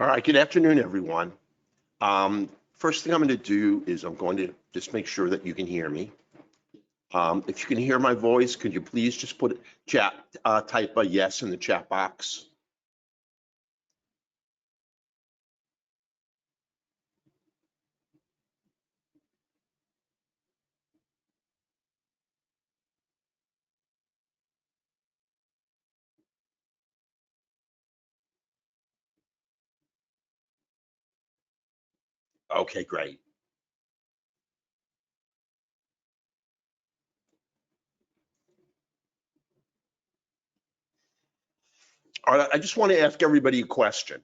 All right, good afternoon, everyone. First thing I'm going to do is I'm going to just make sure that you can hear me. If you can hear my voice, could you please just put type a yes in the chat box? Okay, great. All right, I just want to ask everybody a question.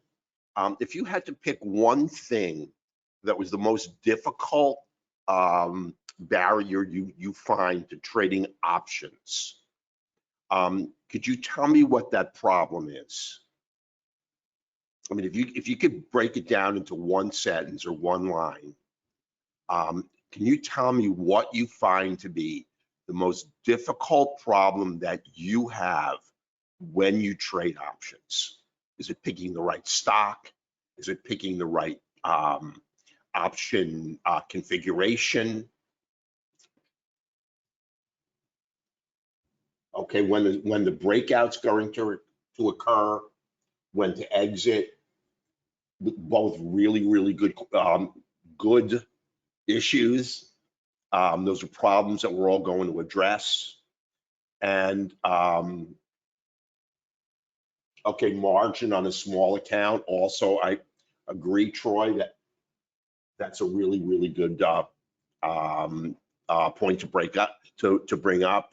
If you had to pick one thing that was the most difficult barrier you find to trading options, could you tell me what that problem is? I mean, if you could break it down into one sentence or one line, can you tell me what you find to be the most difficult problem that you have when you trade options? Is it picking the right stock? Is it picking the right option configuration? Okay, when the breakout's going to occur, when to exit, both really good good issues. Those are problems that we're all going to address. And okay, margin on a small account. Also, I agree, Troy, that that's a really good point to bring up.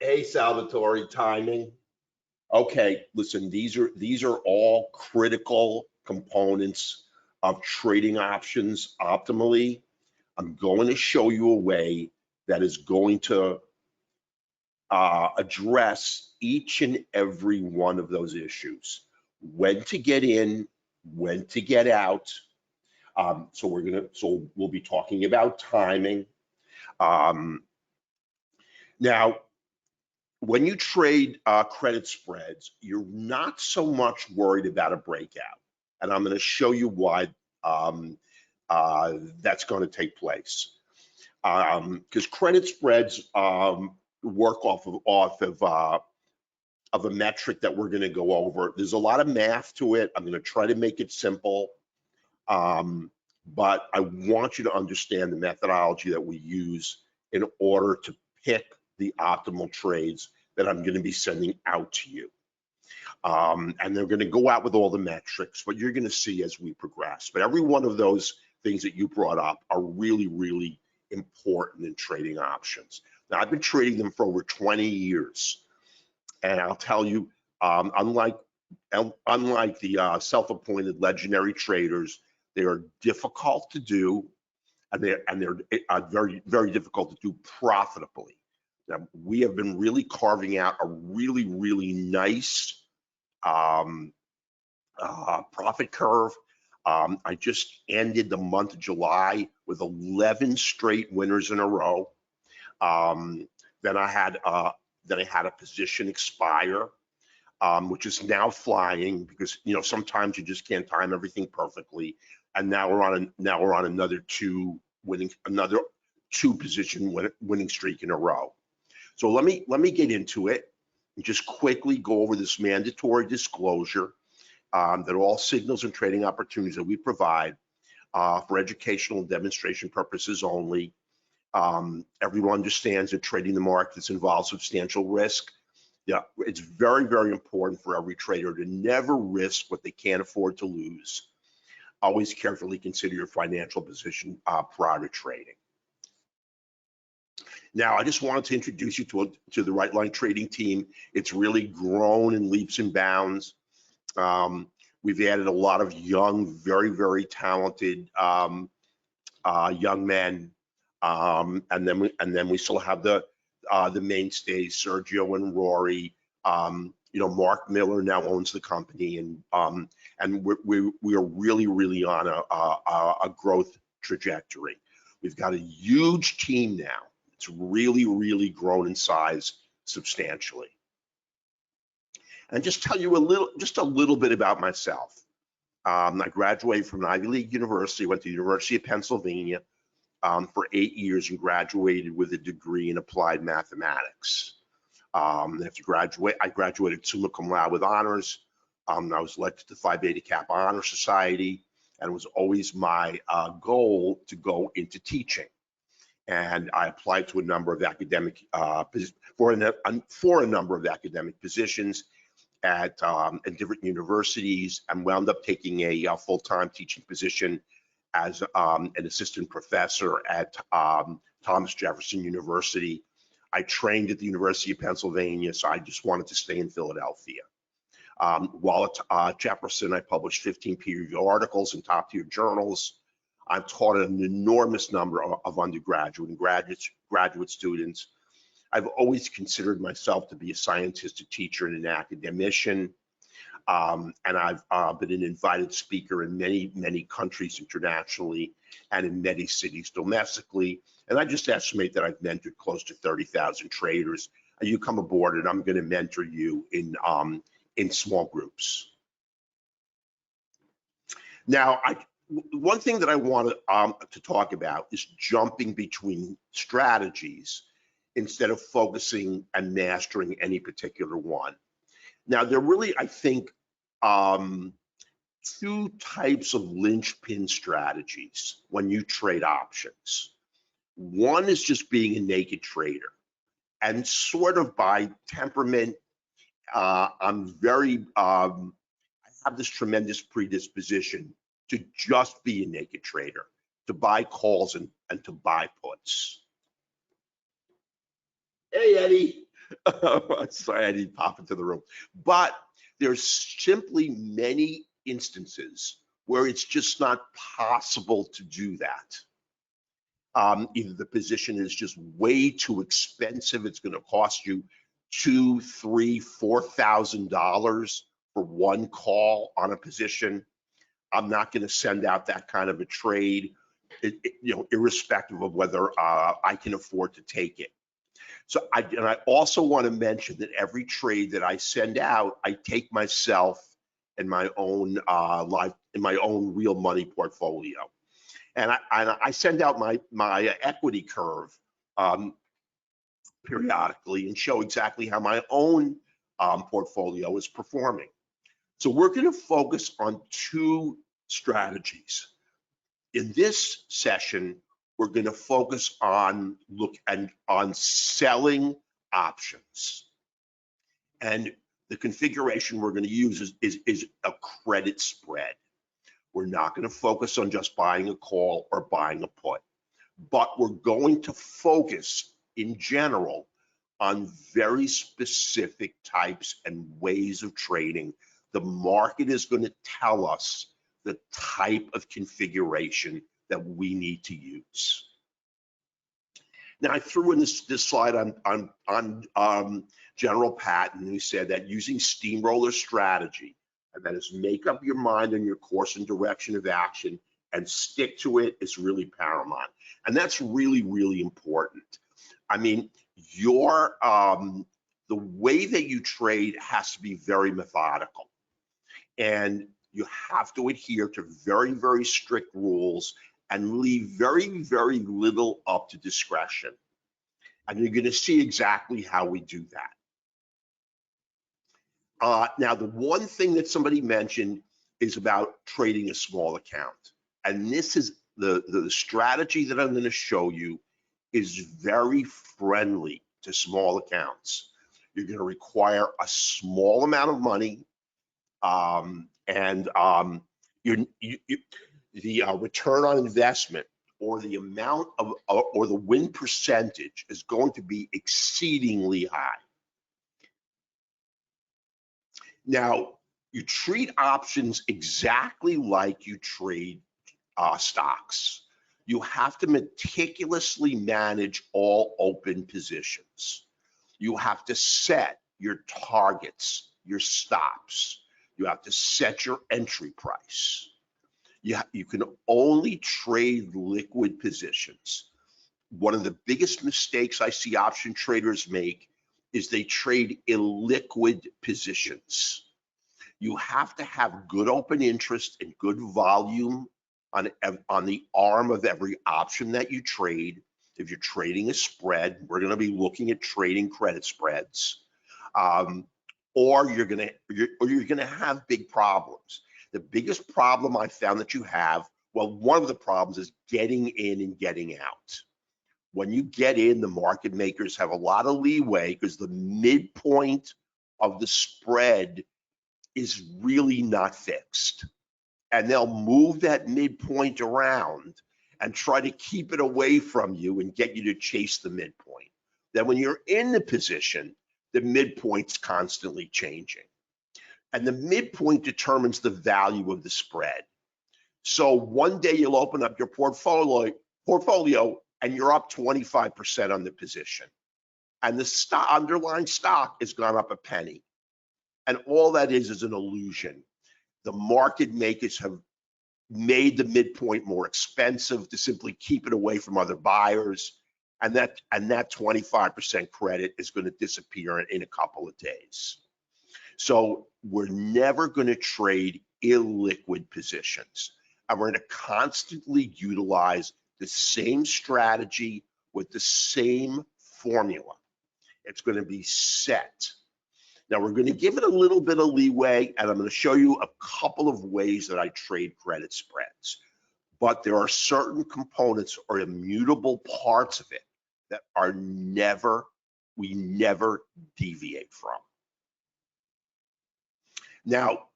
Hey, Salvatore, timing. Okay, listen, these are all critical components of trading options optimally. I'm going to show you a way that is going to address each and every one of those issues. When to get in, when to get out. So we'll be talking about timing. Now, when you trade credit spreads, you're not so much worried about a breakout, and I'm going to show you why that's going to take place. Because credit spreads work off of a metric that we're going to go over. There's a lot of math to it. I'm going to try to make it simple, but I want you to understand the methodology that we use in order to pick the optimal trades that I'm going to be sending out to you. And they're going to go out with all the metrics, but you're going to see as we progress. But every one of those things that you brought up are really important in trading options. Now, I've been trading them for over 20 years. And I'll tell you, unlike the self-appointed legendary traders, they are difficult to do, and they're very difficult to do profitably. Now, we have been really carving out a really nice profit curve. I just ended the month of July with 11 straight winners in a row. Then I had a position expire, which is now flying because sometimes you just can't time everything perfectly. And now we're on another two position winning streak in a row. So let me get into it and just quickly go over this mandatory disclosure that all signals and trading opportunities that we provide for educational and demonstration purposes only. Everyone understands that trading the markets involves substantial risk. Yeah, it's very important for every trader to never risk what they can't afford to lose. Always carefully consider your financial position prior to trading. Now, I just wanted to introduce you to the Right Line Trading team. It's really grown in leaps and bounds. We've added a lot of young, very talented young men, and then we still have the mainstays, Sergio and Rory. Mark Miller now owns the company, and we are really on a growth trajectory. We've got a huge team now. It's really, really grown in size substantially. And just tell you just a little bit about myself. I graduated from an Ivy League university, went to the University of Pennsylvania for 8 years and graduated with a degree in applied mathematics. After I graduated summa cum laude with honors. I was elected to Phi Beta Kappa Honor Society, and it was always my goal to go into teaching. And I applied to a number of academic for a number of academic positions at different universities, and wound up taking a full-time teaching position as an assistant professor at Thomas Jefferson University. I trained at the University of Pennsylvania, so I just wanted to stay in Philadelphia. While at Jefferson, I published 15 peer-reviewed articles in top-tier journals. I've taught an enormous number of undergraduate and graduate students. I've always considered myself to be a scientist, a teacher, and an academician. And I've been an invited speaker in many, many countries internationally and in many cities domestically. And I just estimate that I've mentored close to 30,000 traders. And you come aboard and I'm going to mentor you in small groups. Now, one thing that I want to talk about is jumping between strategies instead of focusing and mastering any particular one. Now, there are really, I think, two types of linchpin strategies when you trade options. One is just being a naked trader, and sort of by temperament, I have this tremendous predisposition to just be a naked trader, to buy calls and to buy puts. Hey, Eddie. Sorry, I didn't pop into the room. But there's simply many instances where it's just not possible to do that. Either the position is just way too expensive. It's going to cost you $2,000, $3,000, $4,000 for one call on a position. I'm not going to send out that kind of a trade, irrespective of whether I can afford to take it. So I also want to mention that every trade that I send out, I take myself in my own real money portfolio, and I send out my equity curve periodically and show exactly how my own portfolio is performing. So we're going to focus on two strategies. In this session, we're going to focus on selling options, and the configuration we're going to use is a credit spread. We're not going to focus on just buying a call or buying a put, but we're going to focus in general on very specific types and ways of trading. The market is going to tell us the type of configuration that we need to use. Now, I threw in this slide on General Patton, who said that using steamroller strategy, and that is make up your mind on your course and direction of action and stick to it, is really paramount. And that's really, really important. I mean, the way that you trade has to be very methodical, and you have to adhere to very, very strict rules and leave very, very little up to discretion. And you're going to see exactly how we do that. Now, the one thing that somebody mentioned is about trading a small account. And this is the strategy that I'm going to show you is very friendly to small accounts. You're going to require a small amount of money, the return on investment or the amount of or the win percentage is going to be exceedingly high. Now, you treat options exactly like you trade stocks. You have to meticulously manage all open positions. You have to set your targets, your stops. You have to set your entry price. You can only trade liquid positions. one of the biggest mistakes I see option traders make is they trade illiquid positions. You have to have good open interest and good volume on the arm of every option that you trade. If you're trading a spread, we're going to be looking at trading credit spreads, or you're going to have big problems. The biggest problem I found that you have, well, one of the problems is getting in and getting out. When you get in, the market makers have a lot of leeway because the midpoint of the spread is really not fixed. And they'll move that midpoint around and try to keep it away from you and get you to chase the midpoint. Then when you're in the position, the midpoint's constantly changing. And the midpoint determines the value of the spread. So one day you'll open up your portfolio and you're up 25% on the position. And the underlying stock has gone up a penny. And all that is an illusion. The market makers have made the midpoint more expensive to simply keep it away from other buyers. And that 25% credit is going to disappear in a couple of days. So we're never going to trade illiquid positions. And we're going to constantly utilize the same strategy with the same formula. It's going to be set. Now we're going to give it a little bit of leeway, and I'm going to show you a couple of ways that I trade credit spreads. But there are certain components or immutable parts of it that we never deviate from. Now,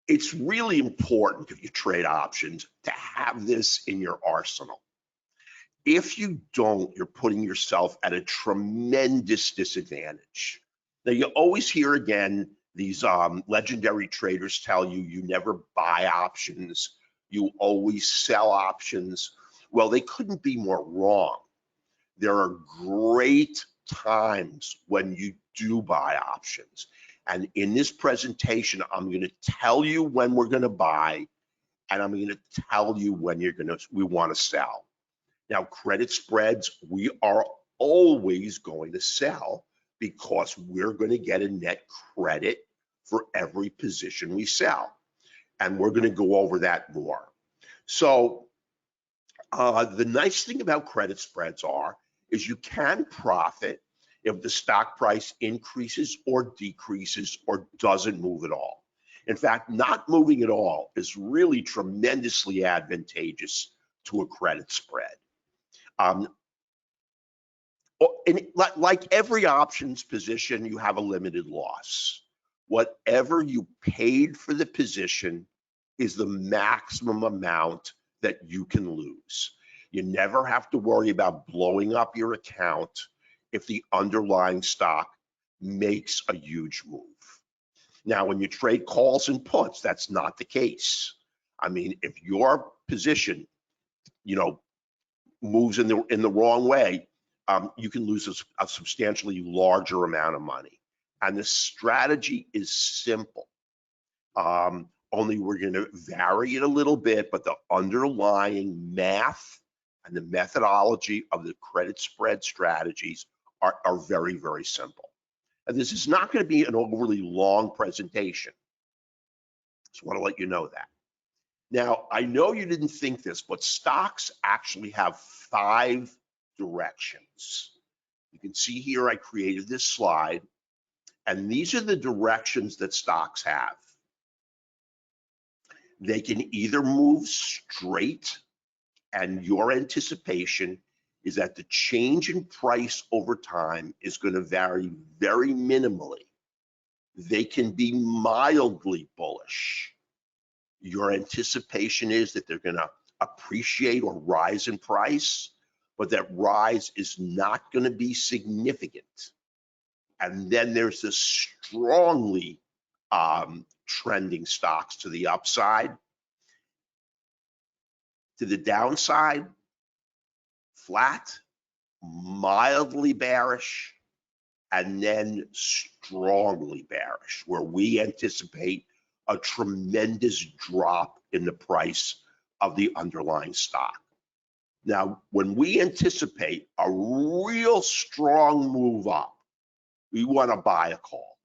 it's really important if you trade options to have this in your arsenal. If you don't, you're putting yourself at a tremendous disadvantage. Now, you always hear again, these legendary traders tell you, you never buy options, you always sell options. Well, they couldn't be more wrong. There are great times when you do buy options. And in this presentation, I'm going to tell you when we're going to buy, and I'm going to tell you when we want to sell. Now, credit spreads, we are always going to sell because we're going to get a net credit for every position we sell. And we're going to go over that more. So the nice thing about credit spreads is you can profit if the stock price increases or decreases or doesn't move at all. In fact, not moving at all is really tremendously advantageous to a credit spread. Like every options position, you have a limited loss. Whatever you paid for the position is the maximum amount that you can lose. You never have to worry about blowing up your account if the underlying stock makes a huge move. Now, when you trade calls and puts, that's not the case. I mean, if your position, moves in the wrong way, you can lose a substantially larger amount of money. And the strategy is simple. Only we're going to vary it a little bit, but the underlying math and the methodology of the credit spread strategies are very, very simple. And this is not going to be an overly long presentation. Just want to let you know that. Now, I know you didn't think this, but stocks actually have 5 directions. You can see here I created this slide, and these are the directions that stocks have. They can either move straight, and your anticipation is that the change in price over time is going to vary very minimally. They can be mildly bullish. Your anticipation is that they're going to appreciate or rise in price, but that rise is not going to be significant. And then there's the strongly trending stocks to the upside. To the downside, flat, mildly bearish, and then strongly bearish, where we anticipate a tremendous drop in the price of the underlying stock. Now, when we anticipate a real strong move up, we want to buy a call.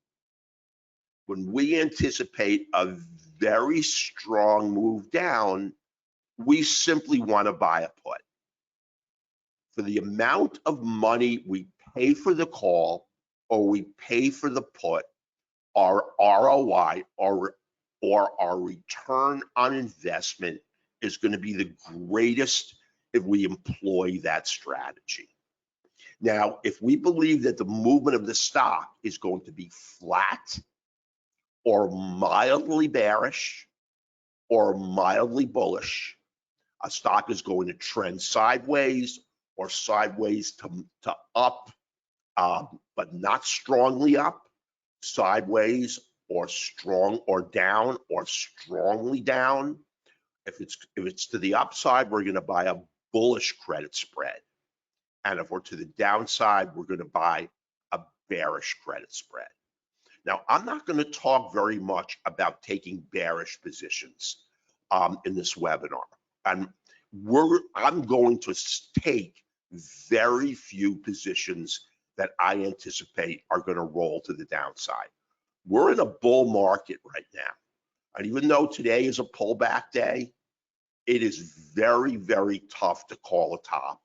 When we anticipate a very strong move down, we simply want to buy a put. For the amount of money we pay for the call or we pay for the put, our ROI or our return on investment is going to be the greatest if we employ that strategy. Now, if we believe that the movement of the stock is going to be flat or mildly bearish or mildly bullish, a stock is going to trend sideways or sideways to up, but not strongly up, sideways or strong or down or strongly down. If it's to the upside, we're going to buy a bullish credit spread. And if we're to the downside, we're going to buy a bearish credit spread. Now, I'm not going to talk very much about taking bearish positions in this webinar. And I'm going to take very few positions that I anticipate are going to roll to the downside. We're in a bull market right now. And even though today is a pullback day, it is very, very tough to call a top.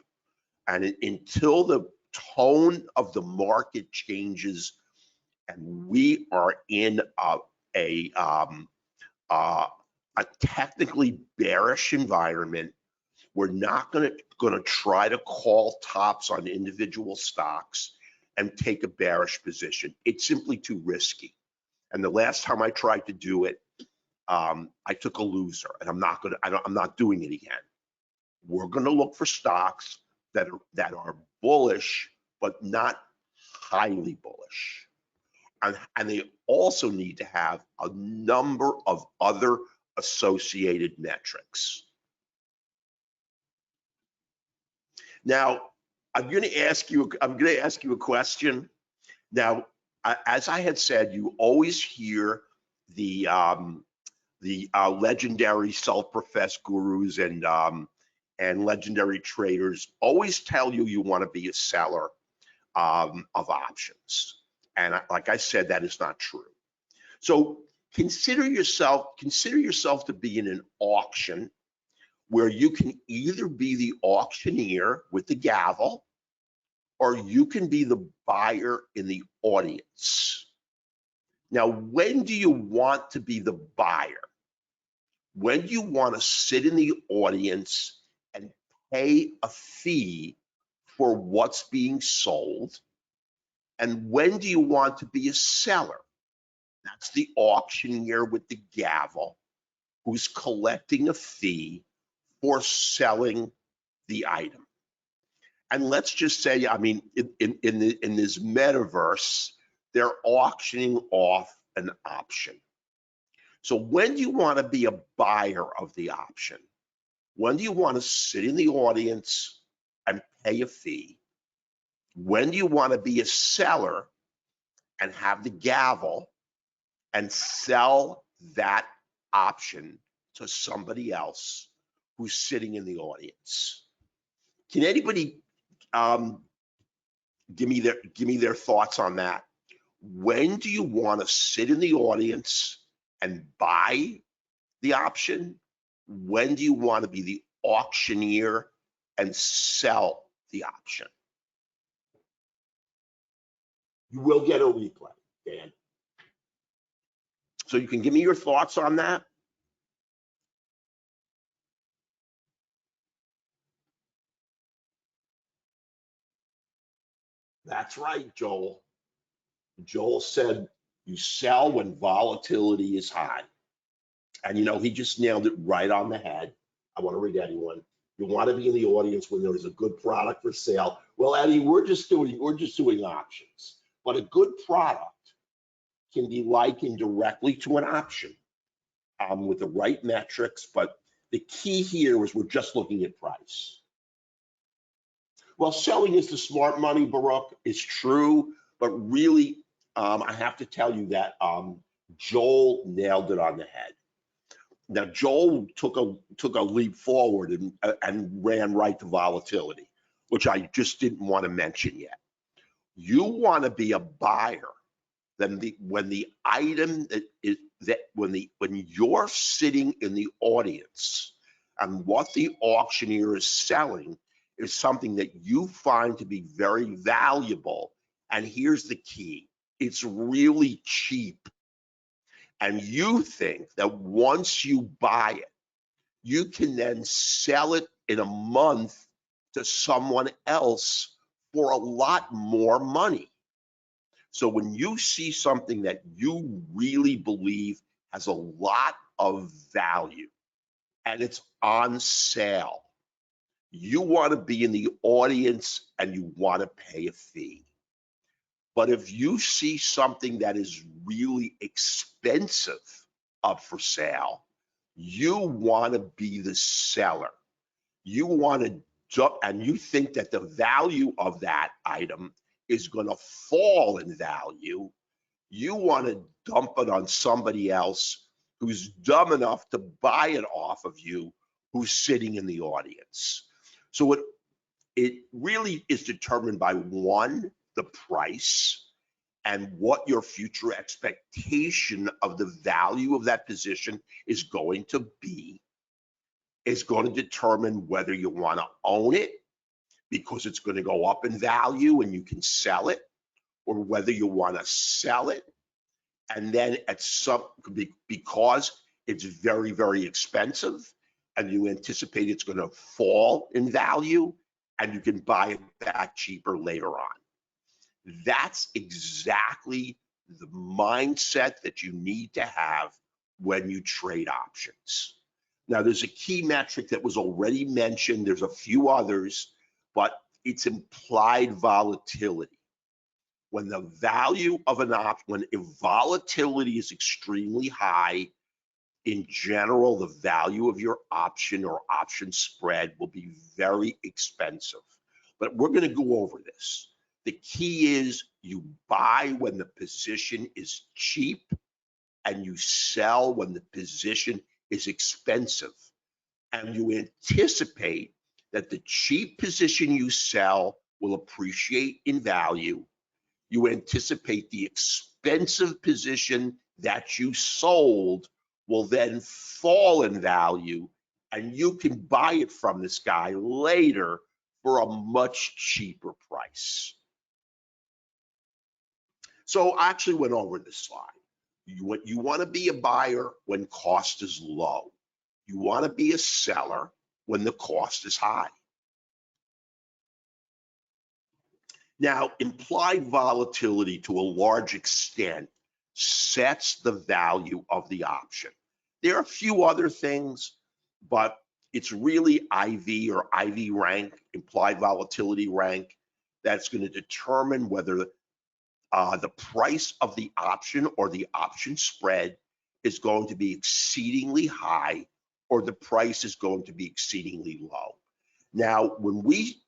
And until the tone of the market changes and we are in a technically bearish environment, we're not going to try to call tops on individual stocks and take a bearish position. It's simply too risky. And the last time I tried to do it, I took a loser, and I'm not doing it again. We're going to look for stocks that are bullish, but not highly bullish. And they also need to have a number of other associated metrics. Now, I'm going to ask you a question. Now, as I had said, you always hear the legendary self-professed gurus and legendary traders always tell you want to be a seller of options. And like I said, that is not true. So consider yourself to be in an auction where you can either be the auctioneer with the gavel, or you can be the buyer in the audience. Now, when do you want to be the buyer? When do you want to sit in the audience and pay a fee for what's being sold? And when do you want to be a seller? That's the auctioneer with the gavel who's collecting a fee for selling the item. And let's just say, I mean, in this metaverse, they're auctioning off an option. So when do you want to be a buyer of the option? When do you want to sit in the audience and pay a fee? When do you want to be a seller and have the gavel and sell that option to somebody else who's sitting in the audience? Can anybody give me their thoughts on that? When do you want to sit in the audience and buy the option? When do you want to be the auctioneer and sell the option? You will get a replay, Dan. So you can give me your thoughts on that. That's right, Joel. Joel said you sell when volatility is high. And you know, he just nailed it right on the head. I want to read anyone. You want to be in the audience when there is a good product for sale. Well, Eddie, we're just doing options. But a good product can be likened directly to an option with the right metrics. But the key here was we're just looking at price. Well, selling is the smart money, Baruch, is true. But really, I have to tell you that Joel nailed it on the head. Now, Joel took a leap forward and ran right to volatility, which I just didn't want to mention yet. You want to be a buyer when the item when you're sitting in the audience and what the auctioneer is selling is something that you find to be very valuable. And here's the key: it's really cheap. And you think that once you buy it, you can then sell it in a month to someone else for a lot more money. So when you see something that you really believe has a lot of value and it's on sale, you want to be in the audience and you want to pay a fee. But if you see something that is really expensive up for sale, you want to be the seller. You want to, and you think that the value of that item is going to fall in value. You want to dump it on somebody else who's dumb enough to buy it off of you, who's sitting in the audience. So it really is determined by, one, the price, and what your future expectation of the value of that position is going to be, is going to determine whether you want to own it because it's going to go up in value and you can sell it, or whether you want to sell it and then because it's very, very expensive and you anticipate it's going to fall in value and you can buy it back cheaper later on. That's exactly the mindset that you need to have when you trade options. Now, there's a key metric that was already mentioned. There's a few others, but it's implied volatility. When the value of an option, when volatility is extremely high, in general, the value of your option or option spread will be very expensive. But we're going to go over this. The key is you buy when the position is cheap and you sell when the position is expensive. And you anticipate that the cheap position you sell will appreciate in value. You anticipate the expensive position that you sold will then fall in value, and you can buy it from this guy later for a much cheaper price. So I actually went over this slide. You want to be a buyer when cost is low. You want to be a seller when the cost is high. Now, implied volatility to a large extent sets the value of the option. There are a few other things, but it's really IV or IV rank, implied volatility rank, that's going to determine whether the price of the option or the option spread is going to be exceedingly high or the price is going to be exceedingly low. Now, when we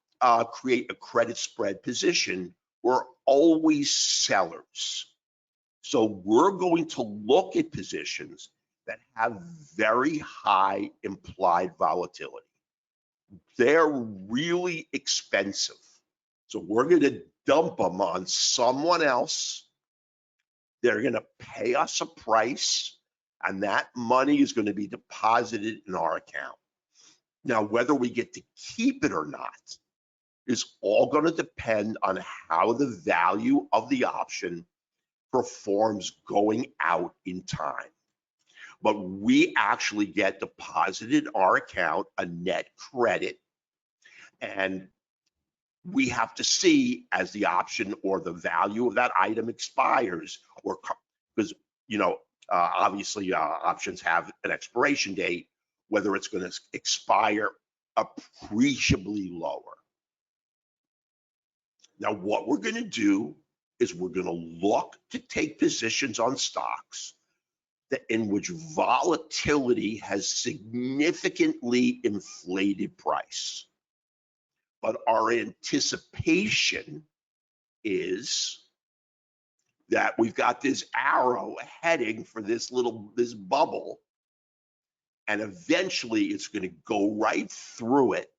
create a credit spread position, we're always sellers. So we're going to look at positions that have very high implied volatility. They're really expensive. So we're going to dump them on someone else. They're going to pay us a price, and that money is going to be deposited in our account. Now, whether we get to keep it or not is all going to depend on how the value of the option performs going out in time. But we actually get deposited in our account a net credit, and we have to see as the option or the value of that item expires, or because obviously options have an expiration date, whether it's going to expire appreciably lower. Now, what we're going to do is we're going to look to take positions on stocks in which volatility has significantly inflated price. But our anticipation is that we've got this arrow heading for this bubble, and eventually it's going to go right through it.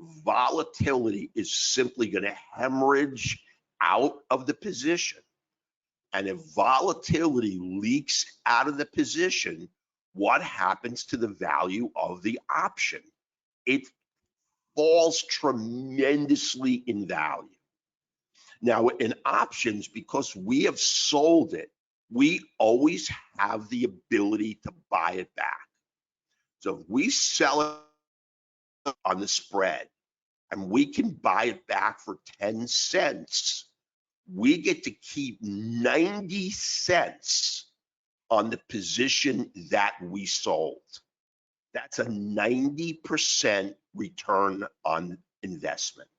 Volatility is simply going to hemorrhage out of the position. And if volatility leaks out of the position, what happens to the value of the option? It falls tremendously in value. Now, in options, because we have sold it, we always have the ability to buy it back. So if we sell it on the spread and we can buy it back for 10 cents, we get to keep 90 cents on the position that we sold. That's a 90% return on investment.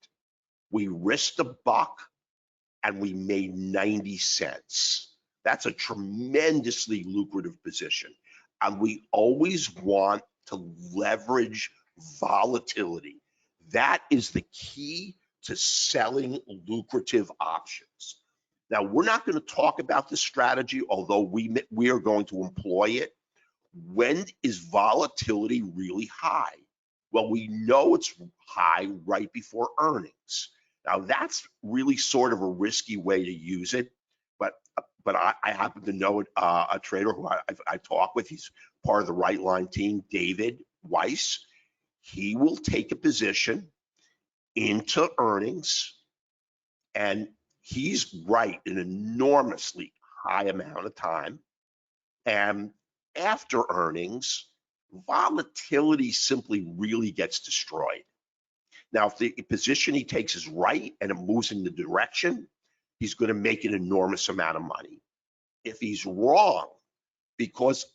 We risked $1 and we made 90 cents. That's a tremendously lucrative position. And we always want to leverage volatility. That is the key to selling lucrative options. Now, we're not going to talk about this strategy, although we are going to employ it. When is volatility really high? Well, we know it's high right before earnings. Now, that's really sort of a risky way to use it, but I happen to know a trader who I talk with. He's part of the Right Line team, David Weiss. He will take a position into earnings, and he's right an enormously high amount of time. And after earnings, volatility simply really gets destroyed. Now, if the position he takes is right and it moves in the direction, he's going to make an enormous amount of money. If he's wrong, because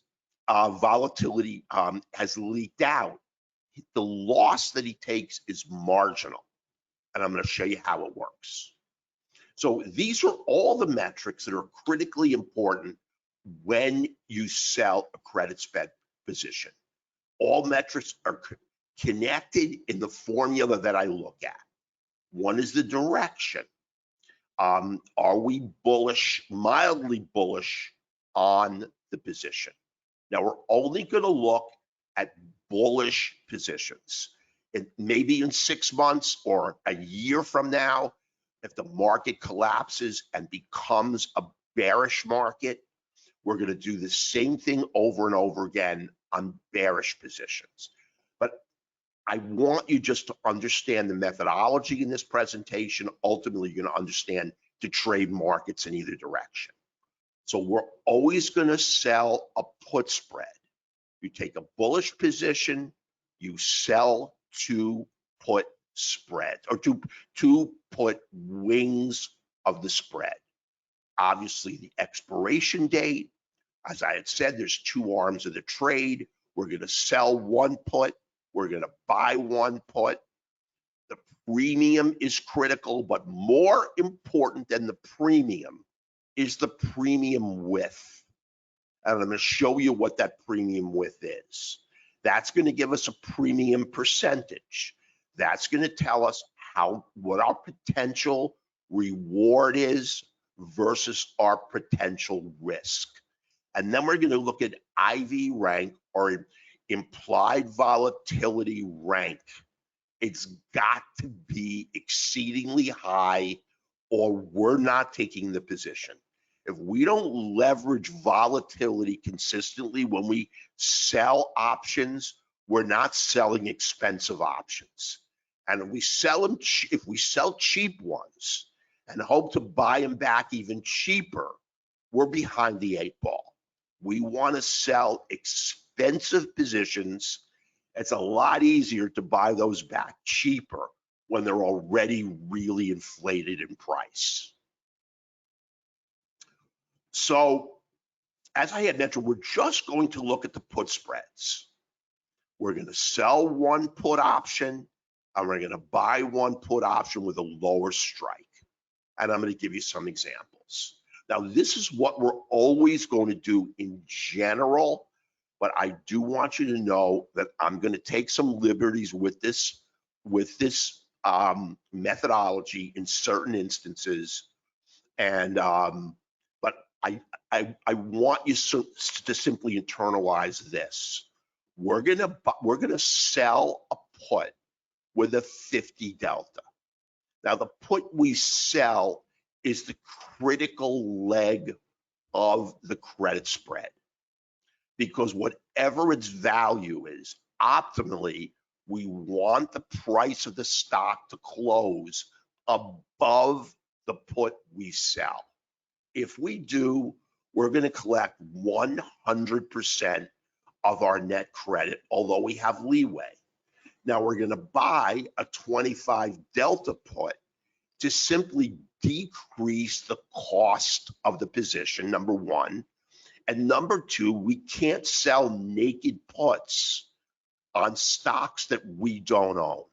volatility has leaked out, the loss that he takes is marginal. And I'm going to show you how it works. So these are all the metrics that are critically important when you sell a credit spread position. All metrics are connected in the formula that I look at. One is the direction. Are we bullish, mildly bullish on the position? Now, we're only going to look at bullish positions. And maybe in 6 months or a year from now, if the market collapses and becomes a bearish market, we're going to do the same thing over and over again on bearish positions. But I want you just to understand the methodology in this presentation. Ultimately, you're going to understand to trade markets in either direction. So we're always going to sell a put spread. You take a bullish position, you sell two put spreads, or two put wings of the spread. Obviously, the expiration date, as I had said, there's two arms of the trade. We're going to sell one put. We're going to buy one put. The premium is critical, but more important than the premium is the premium width. And I'm going to show you what that premium width is. That's going to give us a premium percentage. That's going to tell us what our potential reward is versus our potential risk. And then we're going to look at IV rank, or implied volatility rank. It's got to be exceedingly high, or we're not taking the position. If we don't leverage volatility consistently when we sell options, we're not selling expensive options. And if we sell cheap ones and hope to buy them back even cheaper, we're behind the 8 ball. We want to sell expensive positions. It's a lot easier to buy those back cheaper when they're already really inflated in price. So, as I had mentioned, we're just going to look at the put spreads. We're going to sell one put option, and we're going to buy one put option with a lower strike. And I'm going to give you some examples. Now, this is what we're always going to do in general, but I do want you to know that I'm going to take some liberties with this methodology in certain instances. And but I want you to simply internalize this. we're gonna sell a put with a 50 delta. Now the put we sell is the critical leg of the credit spread, because whatever its value is, optimally, we want the price of the stock to close above the put we sell. If we do, we're going to collect 100% of our net credit, although we have leeway. Now we're going to buy a 25 delta put to simply decrease the cost of the position, number one. And number two, we can't sell naked puts on stocks that we don't own,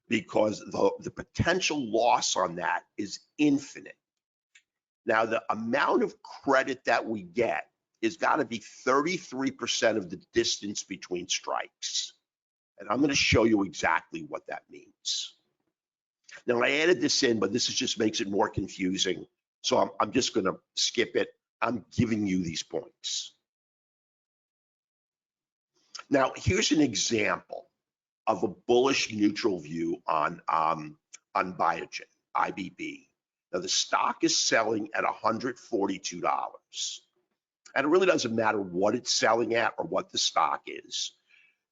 because the potential loss on that is infinite. Now, the amount of credit that we get has got to be 33% of the distance between strikes. And I'm going to show you exactly what that means. Now, I added this in, but this just makes it more confusing. So I'm just going to skip it. I'm giving you these points. Now, here's an example of a bullish neutral view on Biogen, IBB. Now, the stock is selling at $142. And it really doesn't matter what it's selling at or what the stock is.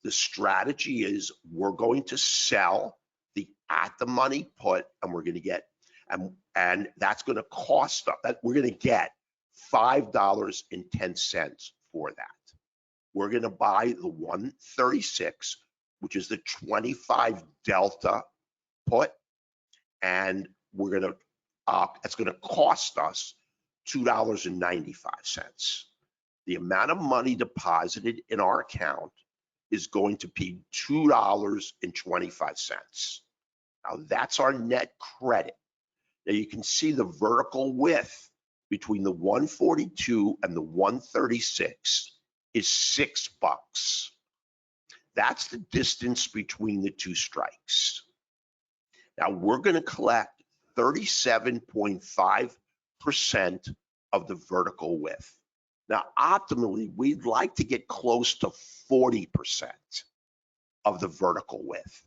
The strategy is we're going to sell the at the money put, and we're going to get, and that's going to cost us, that we're going to get $5.10 for that. We're going to buy the 136, which is the 25 delta put, and we're going to, it's going to cost us $2.95. The amount of money deposited in our account is going to be $2.25. Now that's our net credit. Now you can see the vertical width between the 142 and the 136 is $6. That's the distance between the two strikes. Now we're going to collect 37.5% of the vertical width. Now, optimally, we'd like to get close to 40% of the vertical width.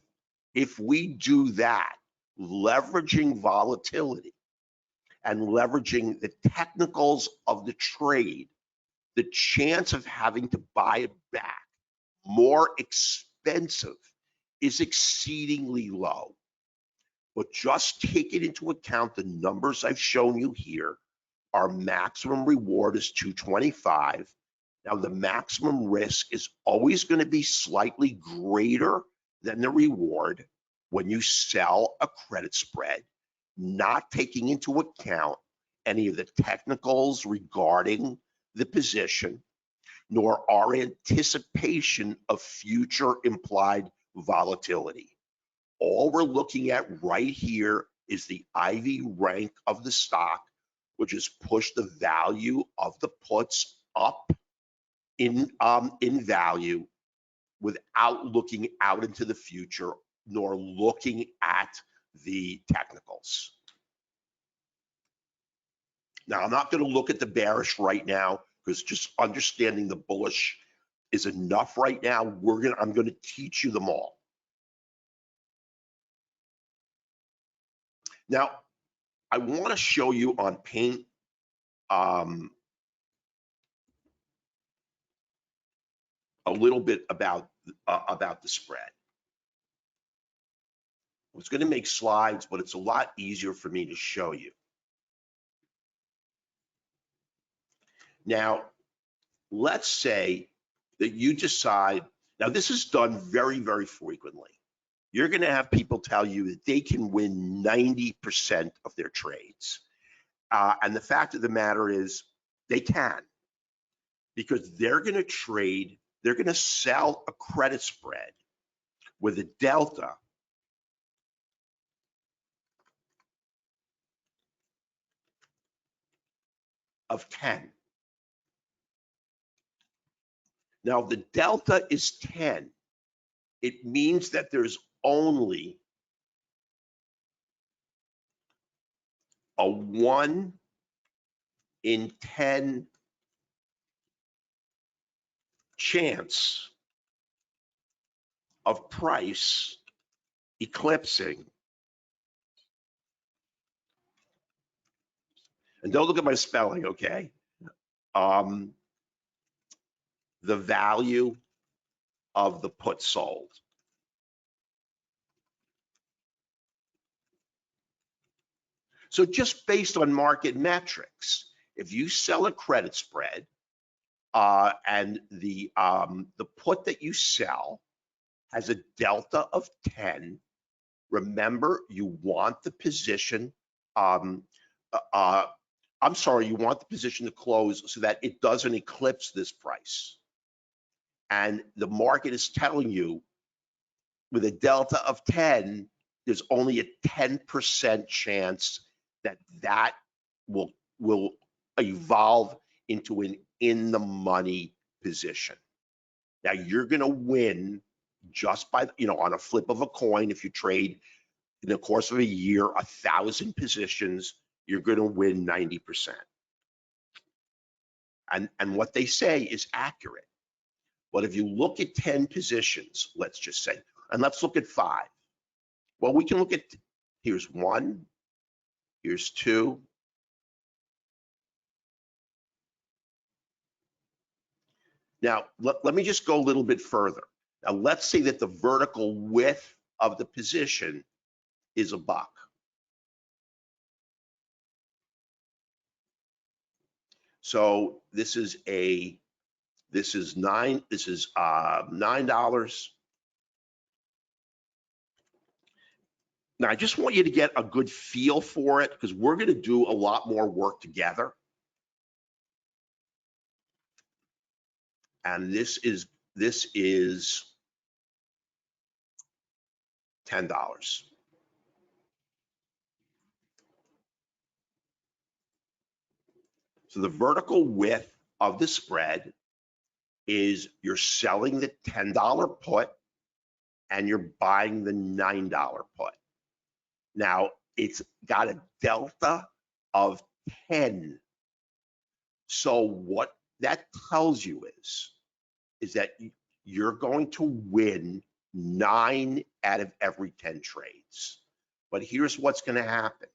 If we do that, leveraging volatility and leveraging the technicals of the trade, the chance of having to buy it back more expensive is exceedingly low. But just taking into account the numbers I've shown you here, our maximum reward is 225. Now, the maximum risk is always going to be slightly greater than the reward when you sell a credit spread, not taking into account any of the technicals regarding the position, nor our anticipation of future implied volatility. All we're looking at right here is the IV rank of the stock, which has pushed the value of the puts up in value without looking out into the future, nor looking at the technicals. Now, I'm not going to look at the bearish right now, because just understanding the bullish is enough right now. I'm going to teach you them all. Now, I want to show you on paint a little bit about the spread. I was going to make slides, but it's a lot easier for me to show you. Now, let's say that you decide, now this is done very, very frequently. You're going to have people tell you that they can win 90% of their trades. And the fact of the matter is they can, because they're going to trade, they're going to sell a credit spread with a delta of 10. Now, if the delta is 10, it means that there's only a 1 in 10 chance of price eclipsing, and don't look at my spelling, okay? The value of the put sold. So just based on market metrics, if you sell a credit spread and the put that you sell has a delta of 10, remember you want the position, you want the position to close so that it doesn't eclipse this price. And the market is telling you with a delta of 10, there's only a 10% chance that that will evolve into an in the money position. Now you're going to win just by, on a flip of a coin. If you trade in the course of a year 1,000 positions, you're going to win 90%. And what they say is accurate. But if you look at 10 positions, let's just say, and let's look at 5. Well, we can look at, here's 1, here's 2. Now, let me just go a little bit further. Now, let's say that the vertical width of the position is $1. So this is $9. Now, I just want you to get a good feel for it because we're going to do a lot more work together. And this is $10. So the vertical width of the spread is you're selling the $10 put and you're buying the $9 put. Now it's got a delta of 10. So what that tells you is that you're going to win 9 out of every 10 trades. But here's what's going to happen.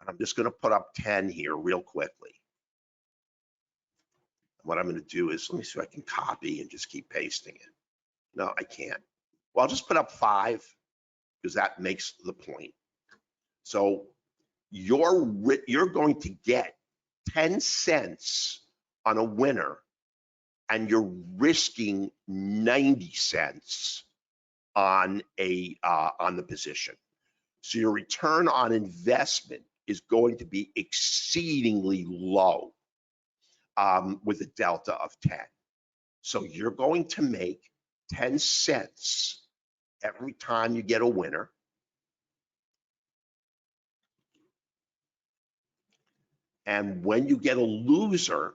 And I'm just going to put up 10 here real quickly. What I'm going to do is, let me see if I can copy and just keep pasting it. No, I can't. Well, I'll just put up 5 because that makes the point. So you're going to get 10 cents on a winner and you're risking 90 cents on the position. So your return on investment is going to be exceedingly low with a delta of 10. So you're going to make 10 cents every time you get a winner. And when you get a loser,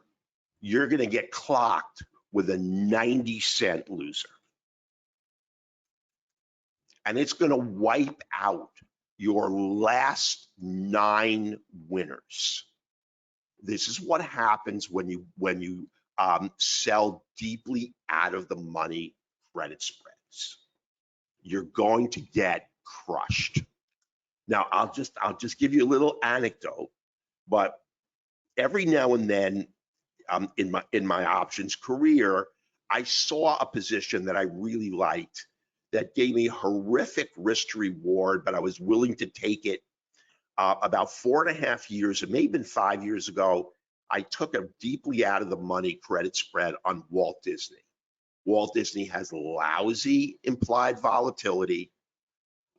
you're going to get clocked with a 90-cent loser. And it's going to wipe out your last 9 winners. This is what happens when you sell deeply out of the money credit spreads. You're going to get crushed. Now, I'll just give you a little anecdote, but every now and then in my options career, I saw a position that I really liked that gave me horrific risk to reward, but I was willing to take it. About 4.5 years, it may have been 5 years ago, I took a deeply out of the money credit spread on Walt Disney. Walt Disney has lousy implied volatility,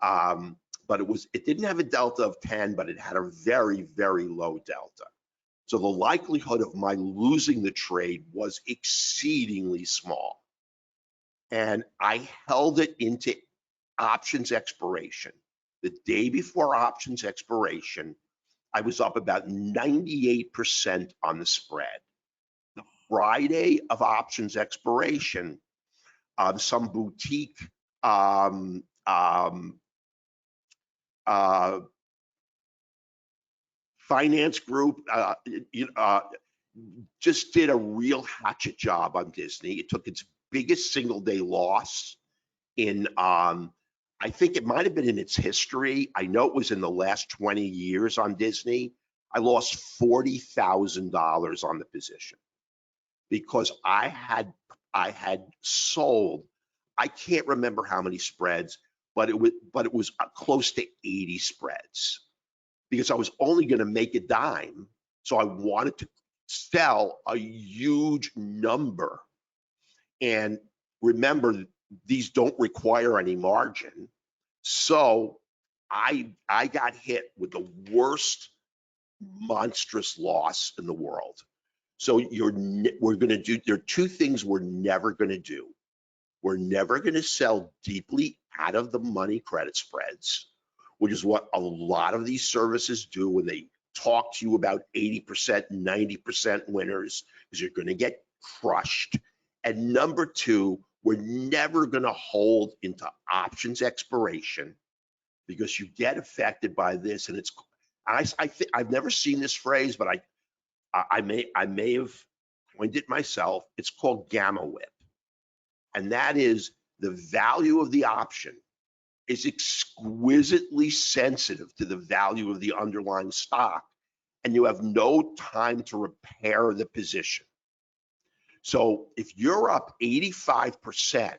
but it didn't have a delta of 10, but it had a very, very low delta. So the likelihood of my losing the trade was exceedingly small. And I held it into options expiration. The day before options expiration, I was up about 98% on the spread. The Friday of options expiration, some boutique finance group just did a real hatchet job on Disney. It took its biggest single day loss in, I think it might have been in its history. I know it was in the last 20 years on Disney. I lost $40,000 on the position because I had sold, I can't remember how many spreads, but it was close to 80 spreads because I was only going to make a dime. So I wanted to sell a huge number. And remember, these don't require any margin. So I got hit with the worst monstrous loss in the world. So we're going to do, there are two things we're never going to do. We're never going to sell deeply out of the money credit spreads, which is what a lot of these services do when they talk to you about 80%, 90% winners, because you're going to get crushed. And number two, we're never going to hold into options expiration because you get affected by this. And it's, I think I've never seen this phrase, but I may have coined it myself. It's called gamma whip. And that is the value of the option is exquisitely sensitive to the value of the underlying stock, and you have no time to repair the position. So if you're up 85%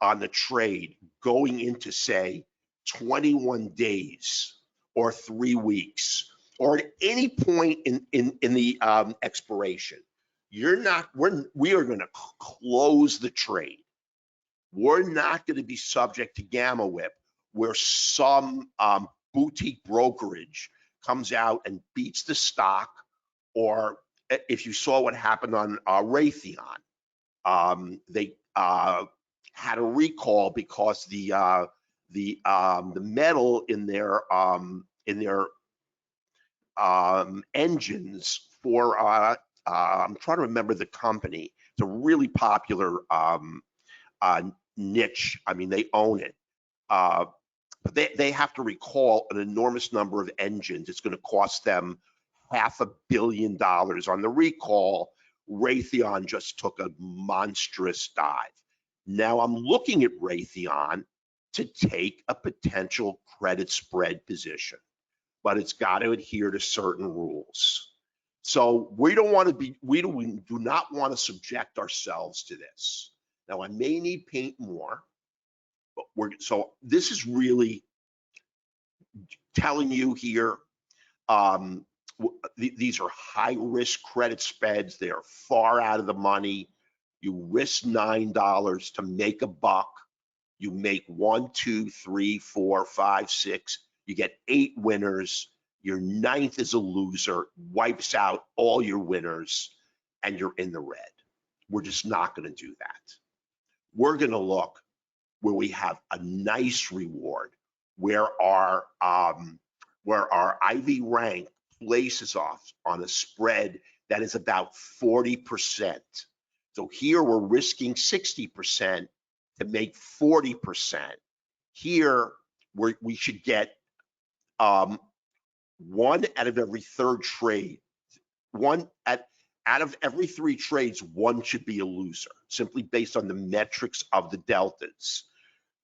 on the trade going into, say, 21 days or 3 weeks, or at any point in the expiration, we are going to close the trade. We're not going to be subject to gamma whip, where some boutique brokerage comes out and beats the stock, or if you saw what happened on Raytheon, they had a recall because the metal in their engines for I'm trying to remember the company. It's a really popular niche. I mean, they own it. But they have to recall an enormous number of engines. It's going to cost them $500 million on the recall. Raytheon just took a monstrous dive. Now I'm looking at Raytheon to take a potential credit spread position, but it's got to adhere to certain rules. So we do not want to subject ourselves to this. Now I may need paint more, but so this is really telling you here, these are high risk credit spreads. They are far out of the money. You risk $9 to make a buck. You make 1, 2, 3, 4, 5, 6. You get 8 winners. Your 9th is a loser, wipes out all your winners, and you're in the red. We're just not going to do that. We're going to look where we have a nice reward, where our IV rank places off on a spread that is about 40%. So here we're risking 60% to make 40%. Here we should get one out of every third trade. Out of every 3 trades, one should be a loser, simply based on the metrics of the deltas.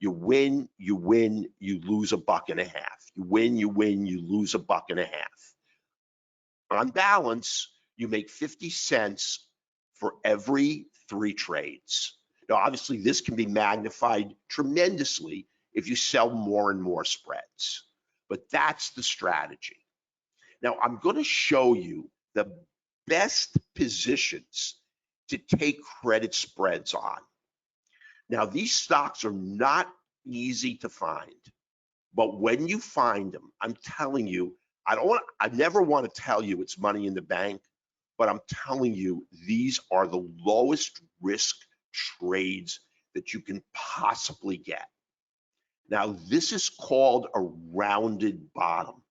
You win, you lose $1.50. You win, you lose $1.50. On balance, you make 50 cents for every 3 trades. Now, obviously, this can be magnified tremendously if you sell more and more spreads, but that's the strategy. Now, I'm going to show you the best positions to take credit spreads on. Now, these stocks are not easy to find, but when you find them, I'm telling you, I never want to tell you it's money in the bank, but I'm telling you, these are the lowest risk trades that you can possibly get. Now, this is called a rounded bottom.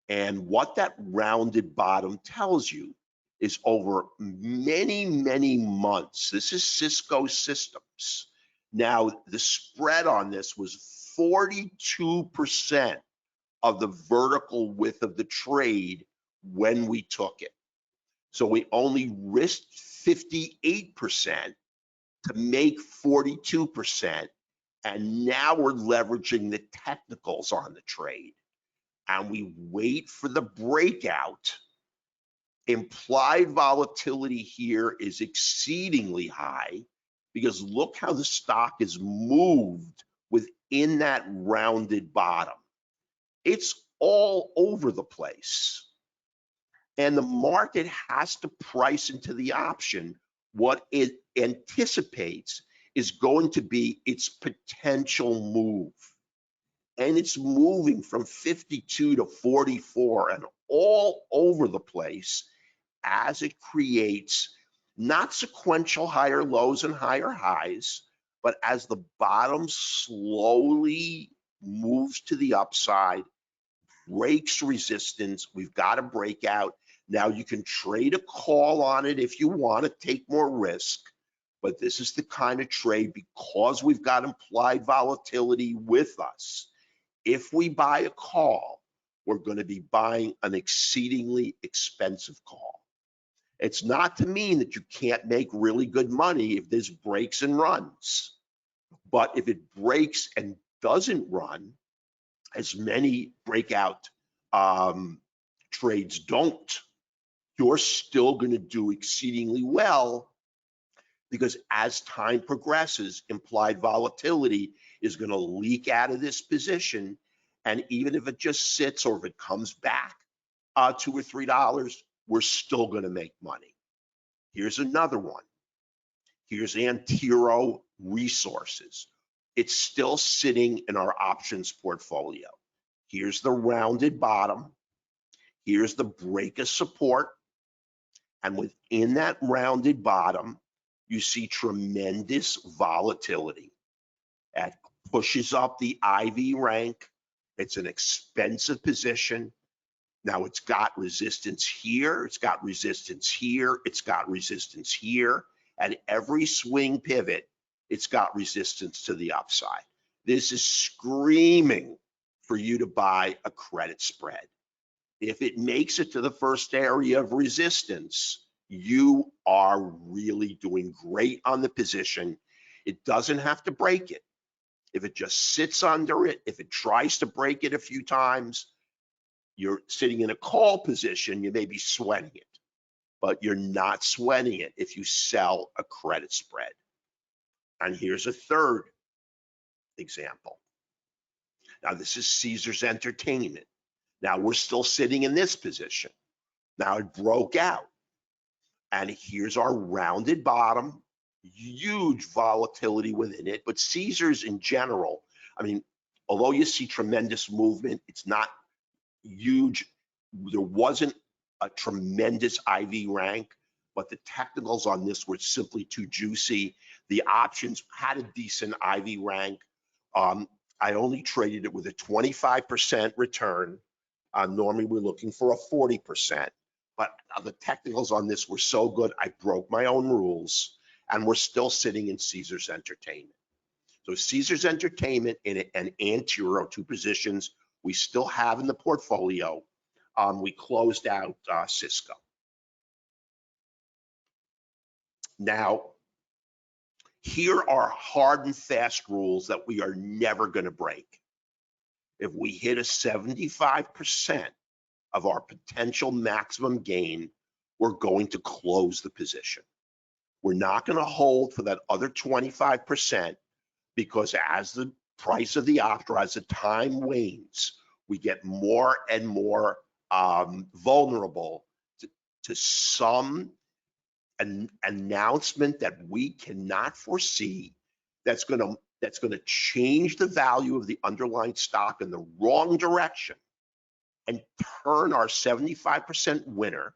And what that rounded bottom tells you is over many, many months. This is Cisco Systems. Now, the spread on this was 42% of the vertical width of the trade when we took it. So we only risked 58%, to make 42%. And now we're leveraging the technicals on the trade. And we wait for the breakout. Implied volatility here is exceedingly high because look how the stock is moved within that rounded bottom. It's all over the place. And the market has to price into the option what it anticipates is going to be its potential move. And it's moving from 52 to 44 and all over the place as it creates not sequential higher lows and higher highs, but as the bottom slowly moves to the upside, breaks resistance. We've got a breakout. Now you can trade a call on it if you want to take more risk, but this is the kind of trade, because we've got implied volatility with us. If we buy a call, we're going to be buying an exceedingly expensive call. It's not to mean that you can't make really good money if there's breaks and runs, but if it breaks and doesn't run, as many breakout trades don't, you're still going to do exceedingly well, because as time progresses, implied volatility is going to leak out of this position. And even if it just sits or if it comes back $2 or $3, we're still going to make money. Here's another one. Here's Antero Resources. It's still sitting in our options portfolio. Here's the rounded bottom. Here's the break of support. And within that rounded bottom, you see tremendous volatility. That pushes up the IV rank. It's an expensive position. Now it's got resistance here, it's got resistance here, it's got resistance here. At every swing pivot, it's got resistance to the upside. This is screaming for you to buy a credit spread. If it makes it to the first area of resistance, you are really doing great on the position. It doesn't have to break it. If it just sits under it, if it tries to break it a few times, you're sitting in a call position, you may be sweating it, but you're not sweating it if you sell a credit spread. And here's a third example. Now this is Caesars Entertainment. Now we're still sitting in this position. Now it broke out. And here's our rounded bottom, huge volatility within it. But Caesars in general, I mean, although you see tremendous movement, it's not huge. There wasn't a tremendous IV rank, but the technicals on this were simply too juicy. The options had a decent IV rank. I only traded it with a 25% return. Normally we're looking for a 40%, but the technicals on this were so good, I broke my own rules, and we're still sitting in Caesars Entertainment. So Caesars Entertainment and Antero, two positions we still have in the portfolio. We closed out Cisco. Now, here are hard and fast rules that we are never going to break. If we hit a 75% of our potential maximum gain, we're going to close the position. We're not going to hold for that other 25%, because as the price of the option, as the time wanes, we get more and more vulnerable to some announcement that we cannot foresee that's going to change the value of the underlying stock in the wrong direction and turn our 75% winner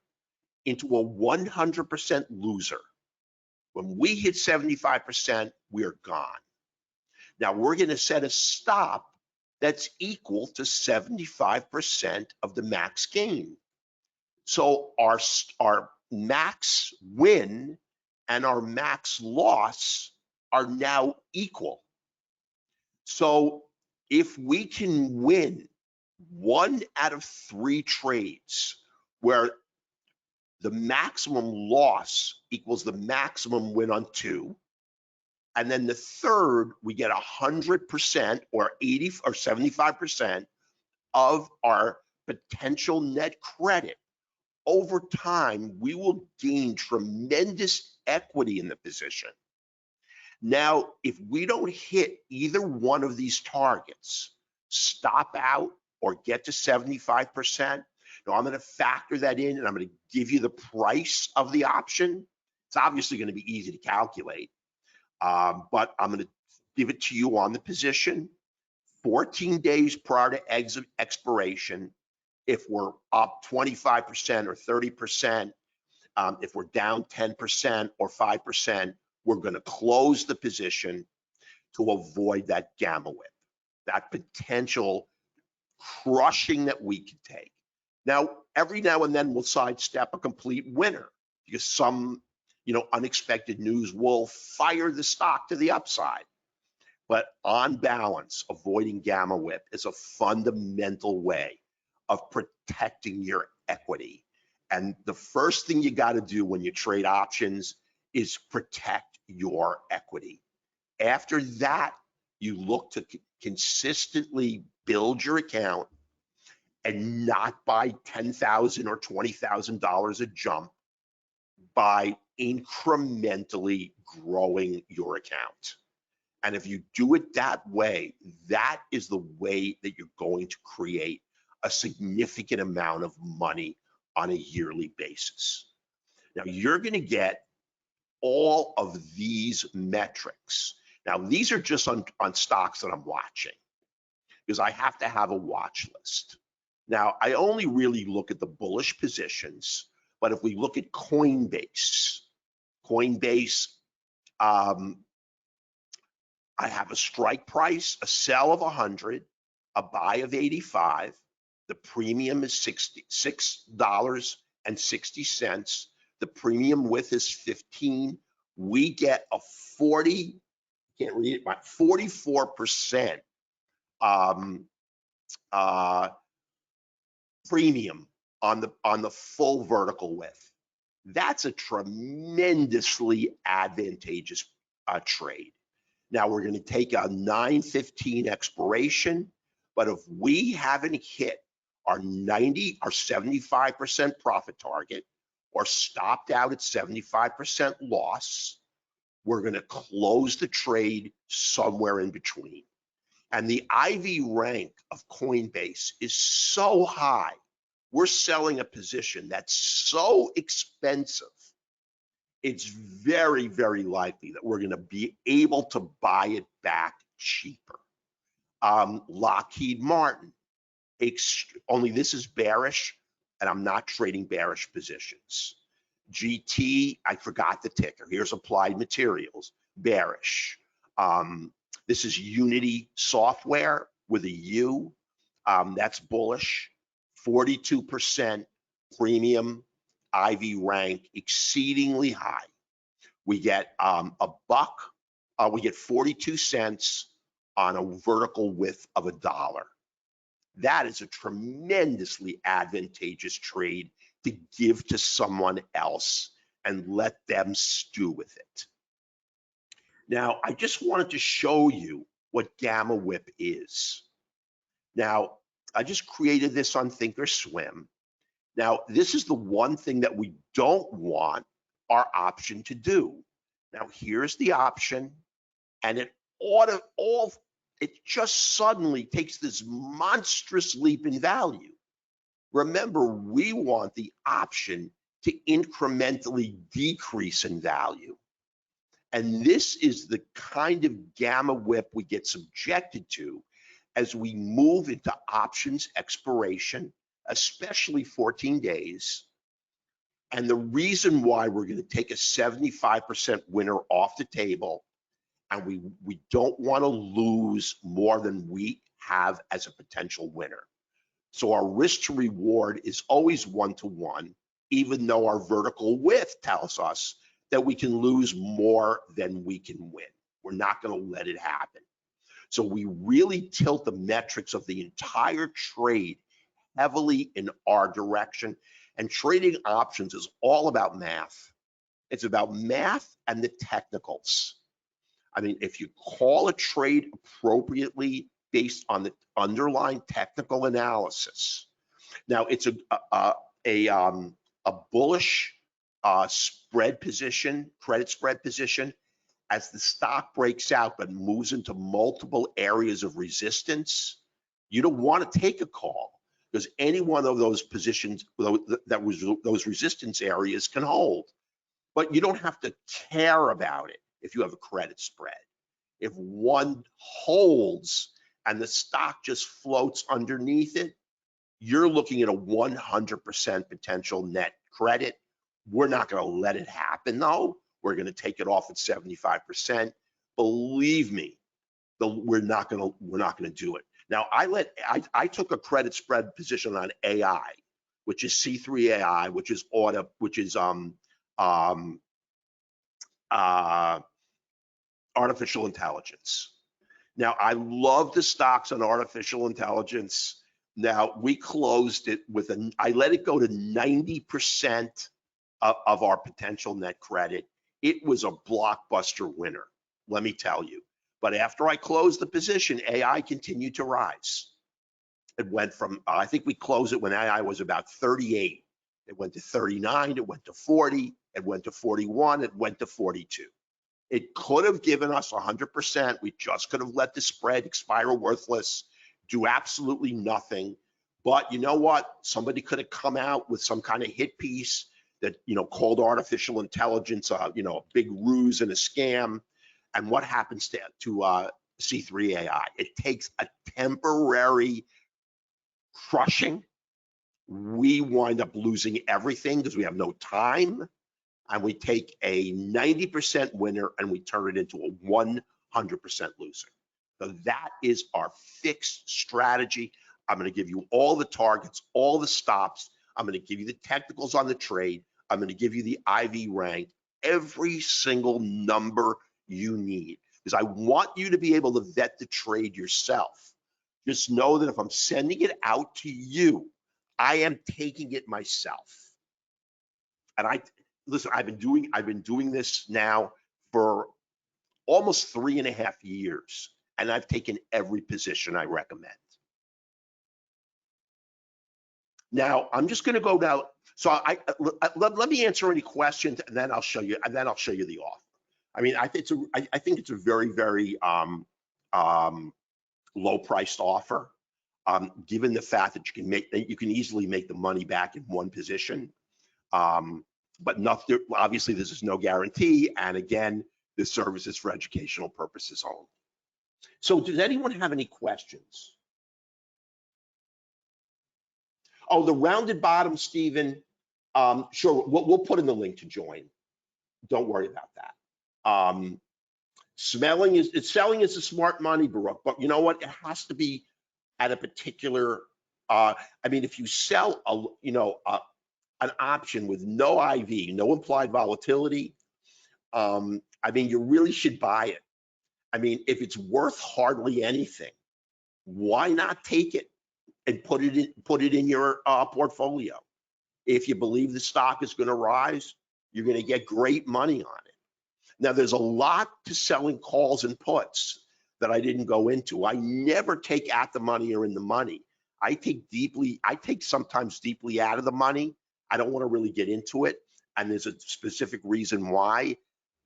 into a 100% loser. When we hit 75%, we're gone. Now we're going to set a stop that's equal to 75% of the max gain. So our max win and our max loss are now equal. So if we can win 1 out of 3 trades where the maximum loss equals the maximum win on 2, And then the third, we get 100% or 80 or 75% of our potential net credit. Over time, we will gain tremendous equity in the position. Now, if we don't hit either one of these targets, stop out or get to 75%, now I'm going to factor that in and I'm going to give you the price of the option. It's obviously going to be easy to calculate, but I'm going to give it to you on the position. 14 days prior to exit expiration, if we're up 25% or 30%, if we're down 10% or 5%, we're going to close the position to avoid that gamma whip, that potential crushing that we can take. Now, every now and then we'll sidestep a complete winner because some, unexpected news will fire the stock to the upside. But on balance, avoiding gamma whip is a fundamental way of protecting your equity. And the first thing you got to do when you trade options is protect your equity. After that, you look to consistently build your account and not buy $10,000 or $20,000 a jump, by incrementally growing your account. And if you do it that way, that is the way that you're going to create a significant amount of money on a yearly basis. Now, you're going to get all of these metrics. Now, these are just on stocks that I'm watching because I have to have a watch list. Now, I only really look at the bullish positions, but if we look at Coinbase, I have a strike price, a sell of 100, a buy of 85. The premium is $6.60. The premium width is 15. We get a 44% premium on the full vertical width. That's a tremendously advantageous trade. Now we're going to take a 9/15 expiration, but if we haven't hit our 75% profit target or stopped out at 75% loss, we're going to close the trade somewhere in between. And the IV rank of Coinbase is so high. We're selling a position that's so expensive. It's very, very likely that we're going to be able to buy it back cheaper. Lockheed Martin, only this is bearish, and I'm not trading bearish positions. GT, I forgot the ticker. Here's Applied Materials, bearish. This is Unity Software with a U. That's bullish. 42% premium, IV rank, exceedingly high. We get a buck. We get 42 cents on a vertical width of $1. That is a tremendously advantageous trade to give to someone else and let them stew with it. Now, I just wanted to show you what gamma whip is. Now, I just created this on Thinkorswim. Now, this is the one thing that we don't want our option to do. Now, here's the option, and it just suddenly takes this monstrous leap in value. Remember, we want the option to incrementally decrease in value. And this is the kind of gamma whip we get subjected to as we move into options expiration, especially 14 days. And the reason why we're going to take a 75% winner off the table, and we don't want to lose more than we have as a potential winner. So our risk to reward is always 1-to-1, even though our vertical width tells us that we can lose more than we can win. We're not going to let it happen. So we really tilt the metrics of the entire trade heavily in our direction. And trading options is all about math. It's about math and the technicals. I mean, if you call a trade appropriately based on the underlying technical analysis. Now, it's a bullish spread position, credit spread position. As the stock breaks out but moves into multiple areas of resistance, you don't want to take a call because any one of those positions, those resistance areas can hold. But you don't have to care about it if you have a credit spread. If one holds and the stock just floats underneath it, you're looking at a 100% potential net credit. We're not going to let it happen though. We're going to take it off at 75%. Believe me, we're not going to do it. Now, I took a credit spread position on AI, which is C3 AI, which is artificial intelligence. Now, I love the stocks on artificial intelligence. Now, we closed it with I let it go to 90% of our potential net credit. It was a blockbuster winner, let me tell you. But after I closed the position, AI continued to rise. It went from, I think we closed it when AI was about 38. It went to 39, it went to 40, it went to 41, it went to 42. It could have given us 100%. We just could have let the spread expire worthless, do absolutely nothing. But you know what? Somebody could have come out with some kind of hit piece that, called artificial intelligence, a big ruse and a scam. And what happens to C3 AI? It takes a temporary crushing. We wind up losing everything because we have no time. And we take a 90% winner and we turn it into a 100% loser. So that is our fixed strategy. I'm going to give you all the targets, all the stops. I'm going to give you the technicals on the trade. I'm going to give you the IV rank, every single number you need, because I want you to be able to vet the trade yourself. Just know that if I'm sending it out to you, I am taking it myself. And listen, I've been doing this now for almost 3.5 years, and I've taken every position I recommend. Now I'm just going to go down. So let me answer any questions, and then I'll show you. And then I'll show you the offer. I mean, I think it's a very, very low-priced offer, given the fact that you can easily make the money back in one position. But nothing, obviously this is no guarantee. And again, this service is for educational purposes only. So does anyone have any questions? Oh, the rounded bottom, Stephen. Sure, we'll put in the link to join. Don't worry about that. Selling is a smart money, Baruch, but you know what? It has to be at a particular, I mean, if you sell an option with no IV, no implied volatility, I mean, you really should buy it. I mean, if it's worth hardly anything, why not take it and put it in your portfolio? If you believe the stock is going to rise, you're going to get great money on it. Now, there's a lot to selling calls and puts that I didn't go into. I never take at the money or in the money. I take sometimes deeply out of the money. I don't want to really get into it, and there's a specific reason why,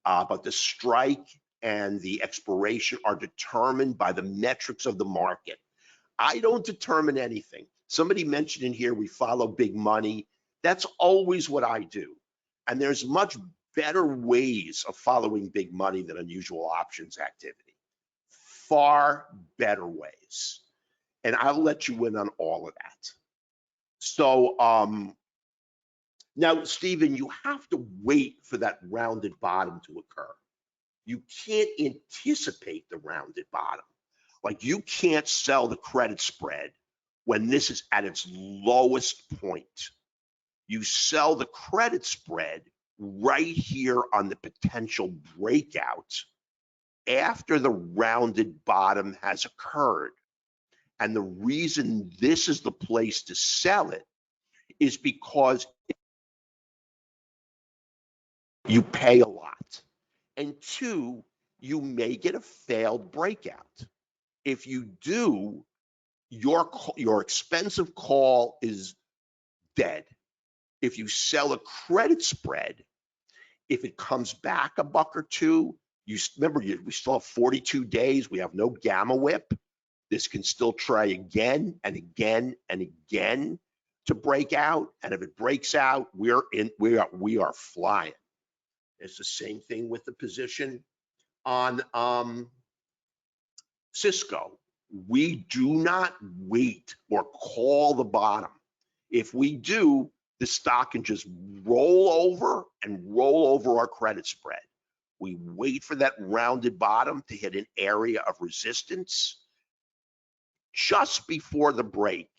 but the strike and the expiration are determined by the metrics of the market. I don't determine anything. Somebody mentioned in here, we follow big money. That's always what I do. And there's much better ways of following big money than unusual options activity. Far better ways. And I'll let you in on all of that. So now, Stephen, you have to wait for that rounded bottom to occur. You can't anticipate the rounded bottom. Like, you can't sell the credit spread when this is at its lowest point. You sell the credit spread right here on the potential breakout after the rounded bottom has occurred. And the reason this is the place to sell it is because you pay a lot. And two, you may get a failed breakout. If you do, your expensive call is dead. If you sell a credit spread, if it comes back a buck or two, we still have 42 days. We have no gamma whip. This can still try again and again and again to break out. And if it breaks out, we are flying. It's the same thing with the position on Cisco. We do not wait or call the bottom. If we do, the stock can just roll over our credit spread. We wait for that rounded bottom to hit an area of resistance. Just before the break,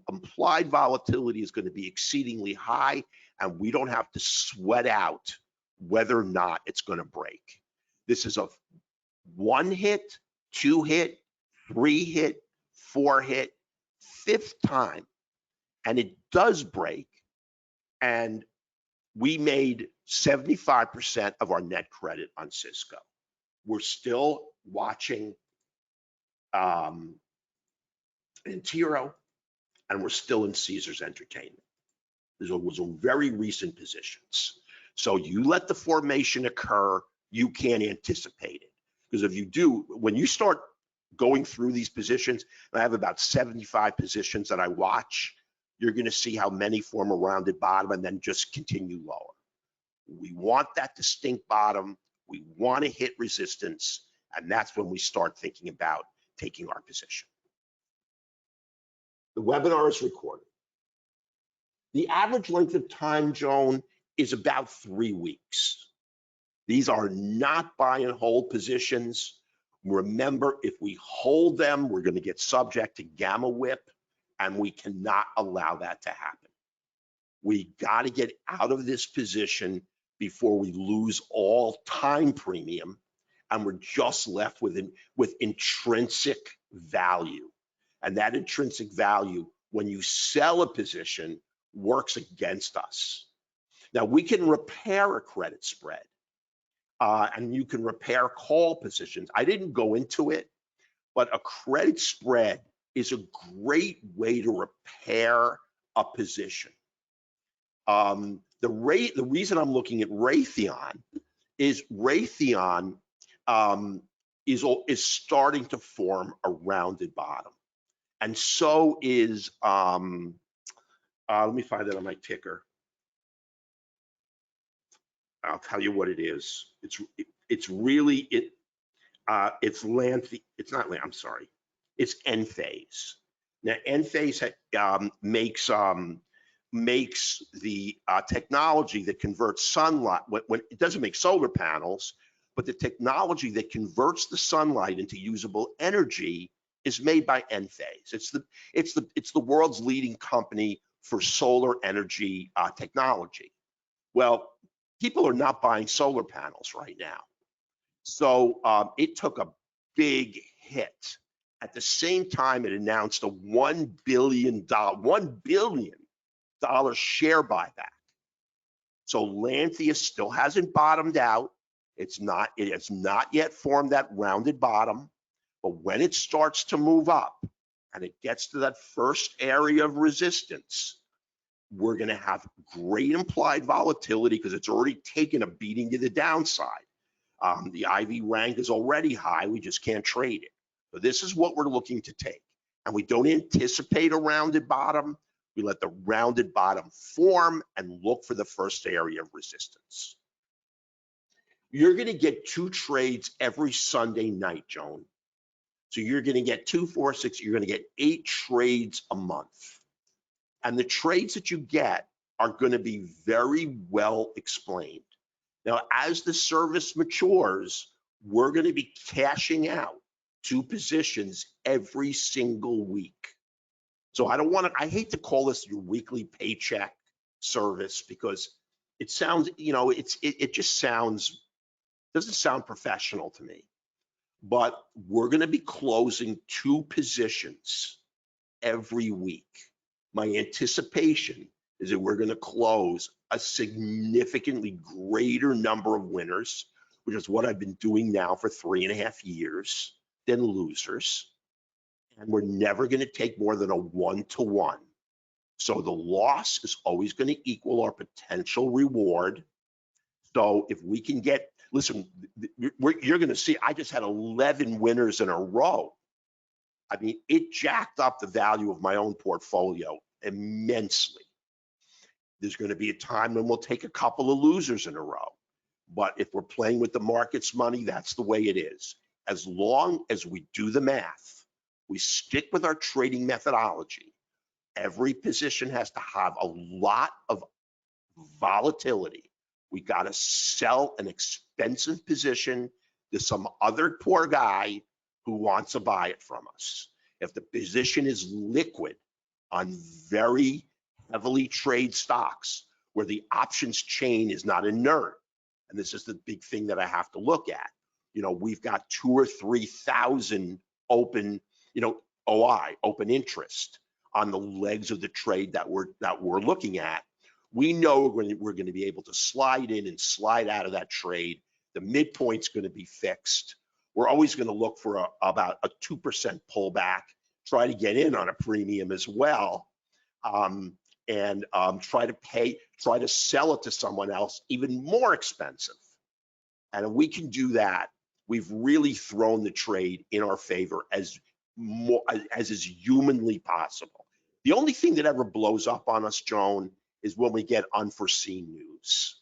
implied volatility is going to be exceedingly high, and we don't have to sweat out whether or not it's going to break. This is a 1 hit, 2 hit, 3 hit, 4 hit, 5th time, and it does break. And we made 75% of our net credit on Cisco. We're still watching Intero, and we're still in Caesars Entertainment. Those are very recent positions. So you let the formation occur, you can't anticipate it. Because if you do, when you start going through these positions, and I have about 75 positions that I watch, you're going to see how many form a rounded bottom and then just continue lower. We want that distinct bottom. We want to hit resistance, and that's when we start thinking about taking our position. The webinar is recorded. The average length of time, Joan, is about 3 weeks. These are not buy and hold positions. Remember, if we hold them, we're going to get subject to gamma whip, and we cannot allow that to happen. We got to get out of this position before we lose all time premium, and we're just left with intrinsic value. And that intrinsic value, when you sell a position, works against us. Now, we can repair a credit spread, and you can repair call positions. I didn't go into it, but a credit spread is a great way to repair a position. The reason I'm looking at Raytheon is Raytheon is starting to form a rounded bottom, and so is let me find it on my ticker. I'll tell you what it is. It's really it's Lanthe. It's not Lanthe. I'm sorry. It's Enphase. Now Enphase makes the technology that converts sunlight. When it doesn't make solar panels, but the technology that converts the sunlight into usable energy is made by Enphase. It's the world's leading company for solar energy technology. Well, people are not buying solar panels right now. So it took a big hit. At the same time, it announced a $1 billion share buyback. So Lantheus still hasn't bottomed out. It has not yet formed that rounded bottom. But when it starts to move up and it gets to that first area of resistance, we're going to have great implied volatility because it's already taken a beating to the downside. The IV rank is already high. We just can't trade it. So this is what we're looking to take. And we don't anticipate a rounded bottom. We let the rounded bottom form and look for the first area of resistance. You're going to get 2 trades every Sunday night, Joan. So you're going to get 2, 4, 6. You're going to get 8 trades a month. And the trades that you get are going to be very well explained. Now, as the service matures, we're going to be cashing out 2 positions every single week. So I hate to call this your weekly paycheck service because it sounds, it just doesn't sound professional to me. But we're going to be closing 2 positions every week. My anticipation is that we're going to close a significantly greater number of winners. which is what I've been doing now for 3.5 years, than losers. And we're never going to take more than a 1-to-1. So the loss is always going to equal our potential reward. So if we can get, listen, you're going to see, I just had 11 winners in a row. I mean, it jacked up the value of my own portfolio immensely. There's going to be a time when we'll take a couple of losers in a row. But if we're playing with the market's money, that's the way it is. As long as we do the math, we stick with our trading methodology, every position has to have a lot of volatility. We got to sell an expensive position to some other poor guy who wants to buy it from us. If the position is liquid on very heavily traded stocks where the options chain is not inert, and this is the big thing that I have to look at. You know, we've got 2,000 or 3,000 open, OI, open interest on the legs of the trade that we're looking at. We know we're going to be able to slide in and slide out of that trade. The midpoint's going to be fixed. We're always going to look for about a 2% pullback, try to get in on a premium as well, and try to sell it to someone else even more expensive. And if we can do that, we've really thrown the trade in our favor as is humanly possible. The only thing that ever blows up on us, Joan, is when we get unforeseen news.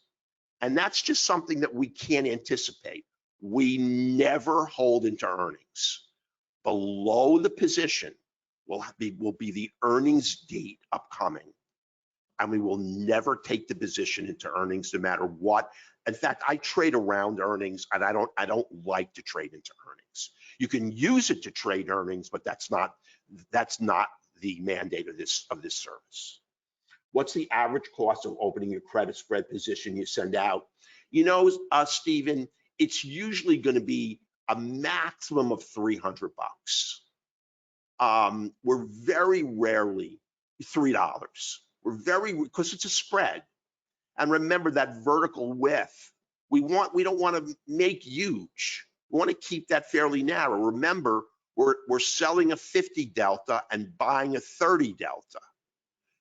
And that's just something that we can't anticipate. We never hold into earnings. Below the position will be the earnings date upcoming. And we will never take the position into earnings no matter what. In fact, I trade around earnings, and I don't like to trade into earnings. You can use it to trade earnings, but that's not the mandate of this service. What's the average cost of opening a credit spread position you send out? Stephen, it's usually going to be a maximum of $300. We're very rarely $3. Because it's a spread. And remember that vertical width, we don't want to make huge. We want to keep that fairly narrow. Remember, we're selling a 50 delta and buying a 30 delta.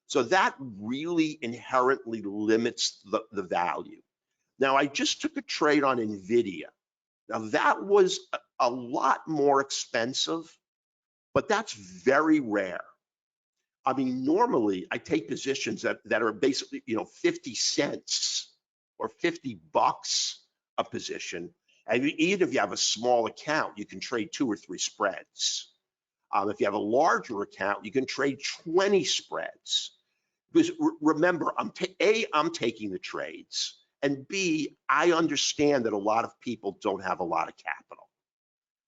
So that really inherently limits the value. Now, I just took a trade on NVIDIA. Now, that was a lot more expensive, but that's very rare. I mean, normally I take positions that are basically, 50 cents or $50 a position. And even if you have a small account, you can trade 2 or 3 spreads. If you have a larger account, you can trade 20 spreads. Because remember, I'm taking the trades, and B, I understand that a lot of people don't have a lot of capital.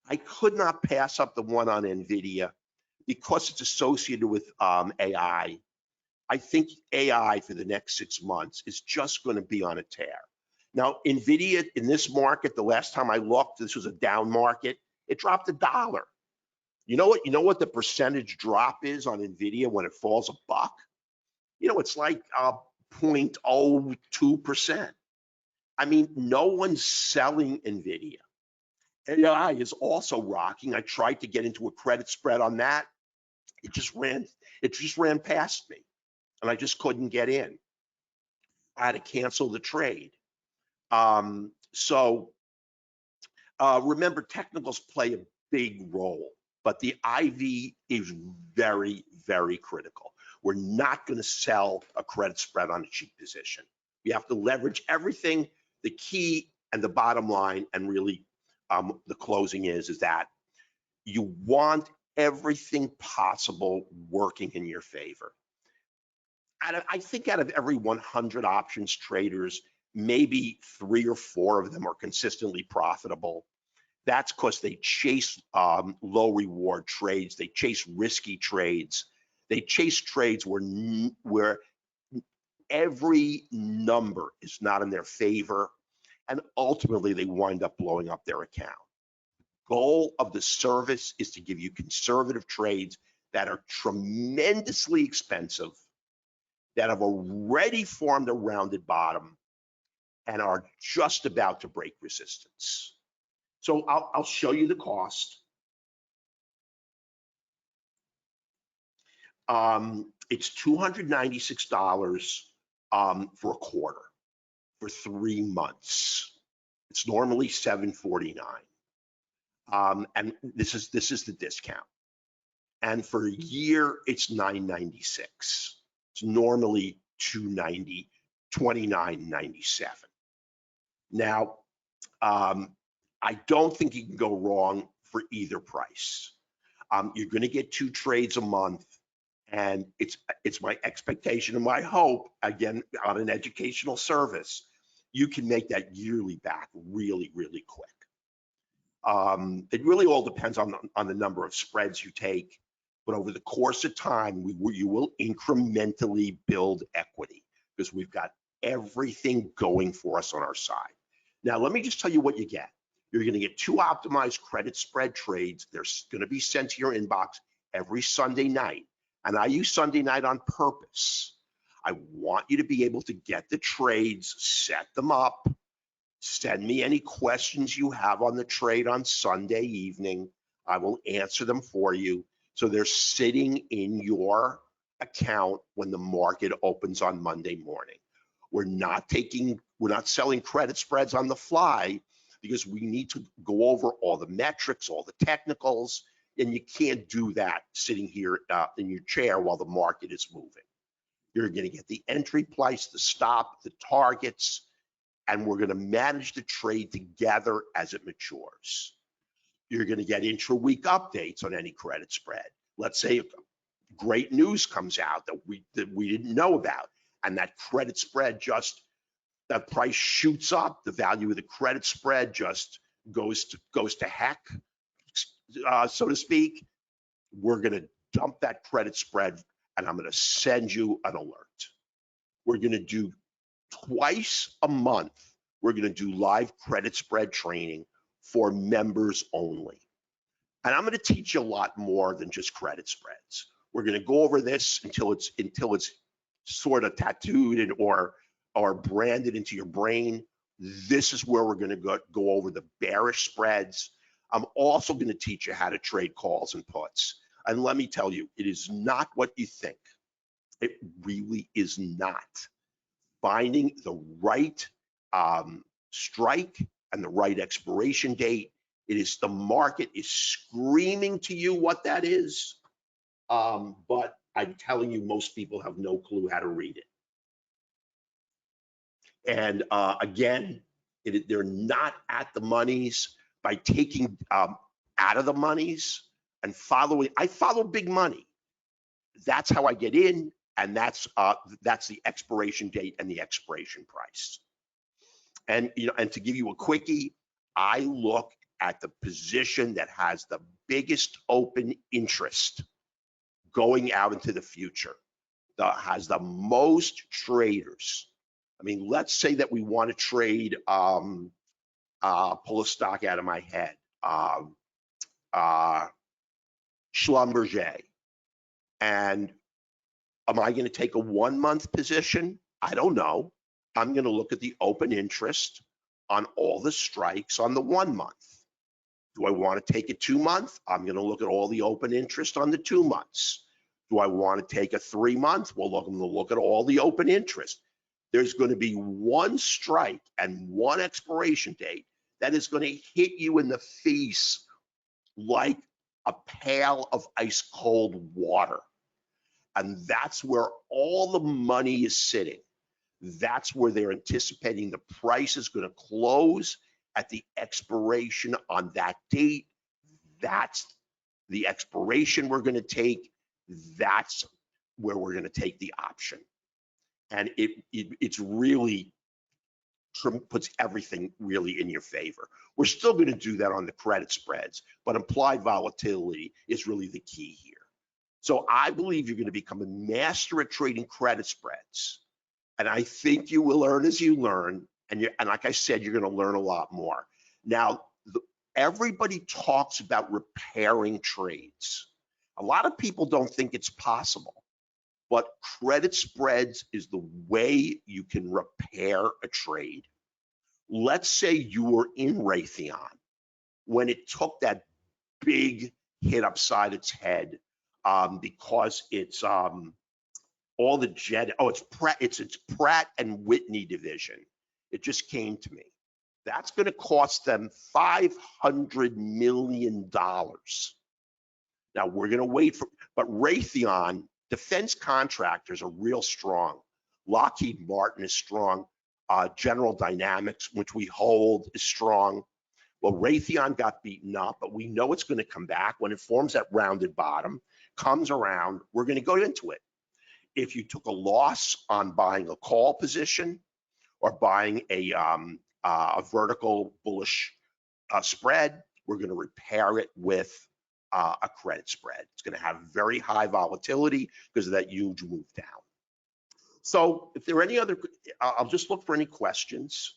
I could not pass up the one on NVIDIA because it's associated with AI. I think AI for the next 6 months is just going to be on a tear. Now, NVIDIA in this market, the last time I looked, this was a down market, it dropped $1. You know what the percentage drop is on NVIDIA when it falls $1? It's like 0.02%. I mean, no one's selling NVIDIA. AI is also rocking. I tried to get into a credit spread on that. It just ran past me, and I just couldn't get in. I had to cancel the trade. Remember, technicals play a big role, but the IV is very, very critical. We're not going to sell a credit spread on a cheap position. We have to leverage everything. The key and the bottom line, and really the closing is that you want everything possible working in your favor. I think out of every 100 options traders, maybe 3 or 4 of them are consistently profitable. That's because they chase low reward trades. They chase risky trades. They chase trades where every number is not in their favor, and ultimately they wind up blowing up their account. Goal of the service is to give you conservative trades that are tremendously expensive, that have already formed a rounded bottom, and are just about to break resistance. So I'll show you the cost. It's $296 for a quarter for 3 months. It's normally $749. And this is the discount. And for a year, it's $996. It's normally $29.97. Now, I don't think you can go wrong for either price. You're going to get 2 trades a month, and it's my expectation and my hope, again, on an educational service, you can make that yearly back really, really quick. It really all depends on the number of spreads you take, but over the course of time, you will incrementally build equity because we've got everything going for us on our side. Now, let me just tell you what you get. You're going to get 2 optimized credit spread trades. They're going to be sent to your inbox every Sunday night. And I use Sunday night on purpose. I want you to be able to get the trades, set them up, send me any questions you have on the trade on Sunday evening. I will answer them for you. So they're sitting in your account when the market opens on Monday morning. We're not selling credit spreads on the fly because we need to go over all the metrics, all the technicals, and you can't do that sitting here in your chair while the market is moving. You're going to get the entry price, the stop, the targets, and we're going to manage the trade together as it matures. You're going to get intra-week updates on any credit spread. Let's say great news comes out that we didn't know about, and that credit spread that price shoots up, the value of the credit spread just goes to heck, so to speak. We're going to dump that credit spread, and I'm going to send you an alert. We're going to do twice a month. We're going to do live credit spread training for members only. And I'm going to teach you a lot more than just credit spreads. We're going to go over this until it's sort of tattooed and or branded into your brain. This is where we're going to go over the bearish spreads. I'm also going to teach you how to trade calls and puts. And let me tell you, it is not what you think. It really is not. Finding the right strike and the right expiration date. The market is screaming to you what that is. But I'm telling you, most people have no clue how to read it. And again, they're not at the monies. By taking out of the monies and following, I follow big money. That's how I get in, and that's the expiration date and the expiration price. And and to give you a quickie, I look at the position that has the biggest open interest going out into the future, that has the most traders. I mean, let's say that we want to trade, pull a stock out of my head, Schlumberger. And am I going to take a 1 month position? I don't know. I'm going to look at the open interest on all the strikes on the 1 month. Do I want to take a 2 month? I'm going to look at all the open interest on the 2 months. Do I want to take a 3 month? Well, I'm going to look at all the open interest. There's going to be one strike and one expiration date that is going to hit you in the face like a pail of ice cold water. And that's where all the money is sitting. That's where they're anticipating the price is going to close at the expiration on that date. That's the expiration we're going to take. That's where we're going to take the option. And it's really puts everything really in your favor. We're still going to do that on the credit spreads, but implied volatility is really the key here. So I believe you're going to become a master at trading credit spreads. And I think you will learn as you learn. And like I said, you're going to learn a lot more. Now, everybody talks about repairing trades. A lot of people don't think it's possible. But credit spreads is the way you can repair a trade. Let's say you were in Raytheon when it took that big hit upside its head because it's all the jet. Oh, it's Pratt and Whitney division. It just came to me. That's going to cost them $500 million. Now we're going to wait for, but Raytheon defense contractors are real strong. Lockheed Martin is strong. General Dynamics, which we hold, is strong. Well, Raytheon got beaten up, but we know it's going to come back when it forms that rounded bottom, comes around. We're going to go into it. If you took a loss on buying a call position or buying a vertical bullish spread, we're going to repair it with a credit spread. It's going to have very high volatility because of that huge move down. So if there are any other, I'll just look for any questions,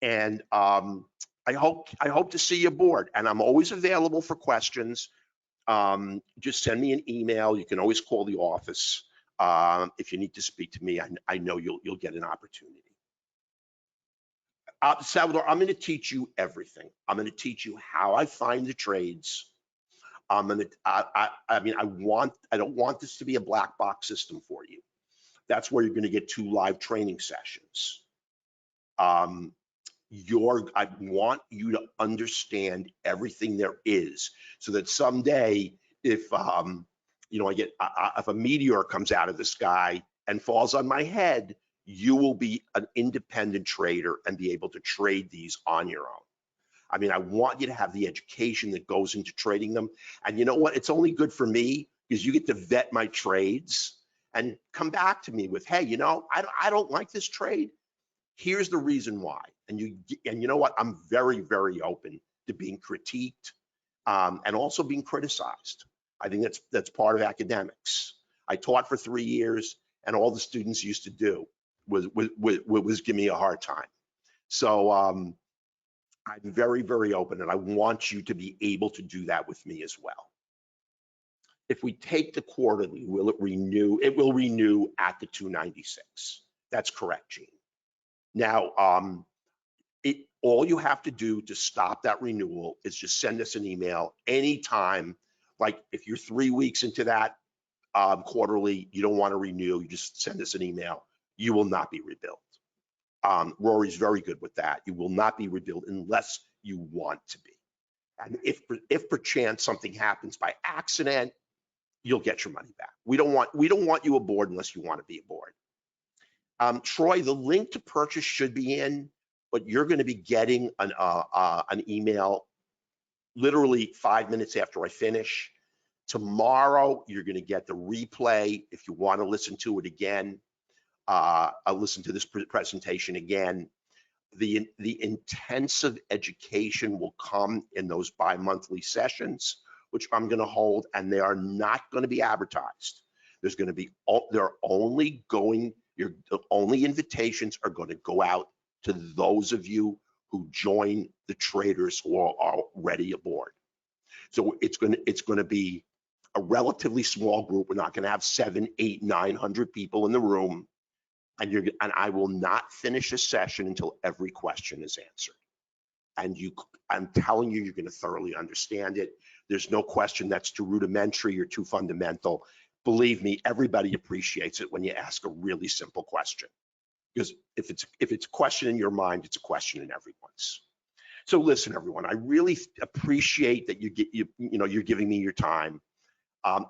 and I hope to see you aboard. And I'm always available for questions. Just send me an email. You can always call the office if you need to speak to me. I know you'll get an opportunity. Salvador, I'm going to teach you everything. I'm going to teach you how I find the trades. I mean, I don't want this to be a black box system for you. That's where you're going to get 2 live training sessions. I want you to understand everything there is, so that someday, if if a meteor comes out of the sky and falls on my head, you will be an independent trader and be able to trade these on your own. I mean, I want you to have the education that goes into trading them. And you know what? It's only good for me because you get to vet my trades and come back to me with, hey, I don't like this trade. Here's the reason why. And you know what? I'm very, very open to being critiqued and also being criticized. I think that's part of academics. I taught for 3 years, and all the students used to do was give me a hard time. So I'm very, very open, and I want you to be able to do that with me as well. If we take the quarterly, will it renew? It will renew at the 296. That's correct, Gene. Now, all you have to do to stop that renewal is just send us an email anytime. Like if you're 3 weeks into that quarterly, you don't want to renew, you just send us an email. You will not be rebilled. Rory's very good with that. You will not be rebilled unless you want to be. And if perchance something happens by accident, you'll get your money back. We don't want you aboard unless you want to be aboard. Troy, the link to purchase should be in, but you're going to be getting an email literally 5 minutes after I finish. Tomorrow, you're going to get the replay if you want to listen to it again. I'll listen to this presentation again. The intensive education will come in those bi-monthly sessions, which I'm going to hold, and they are not going to be advertised. There's going to be, the only invitations are going to go out to those of you who join the traders who are already aboard. So it's going to be a relatively small group. We're not going to have 700, 800, 900 people in the room, and I will not finish a session until every question is answered. And I'm telling you, you're going to thoroughly understand it. There's no question that's too rudimentary or too fundamental. Believe me, everybody appreciates it when you ask a really simple question. Because if it's a question in your mind, it's a question in everyone's. So listen, everyone, I really appreciate that you're giving me your time.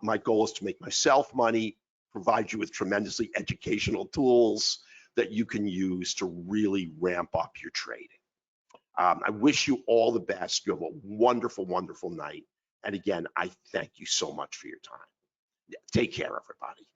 My goal is to make myself money, provide you with tremendously educational tools that you can use to really ramp up your trading. I wish you all the best. You have a wonderful, wonderful night. And again, I thank you so much for your time. Take care, everybody.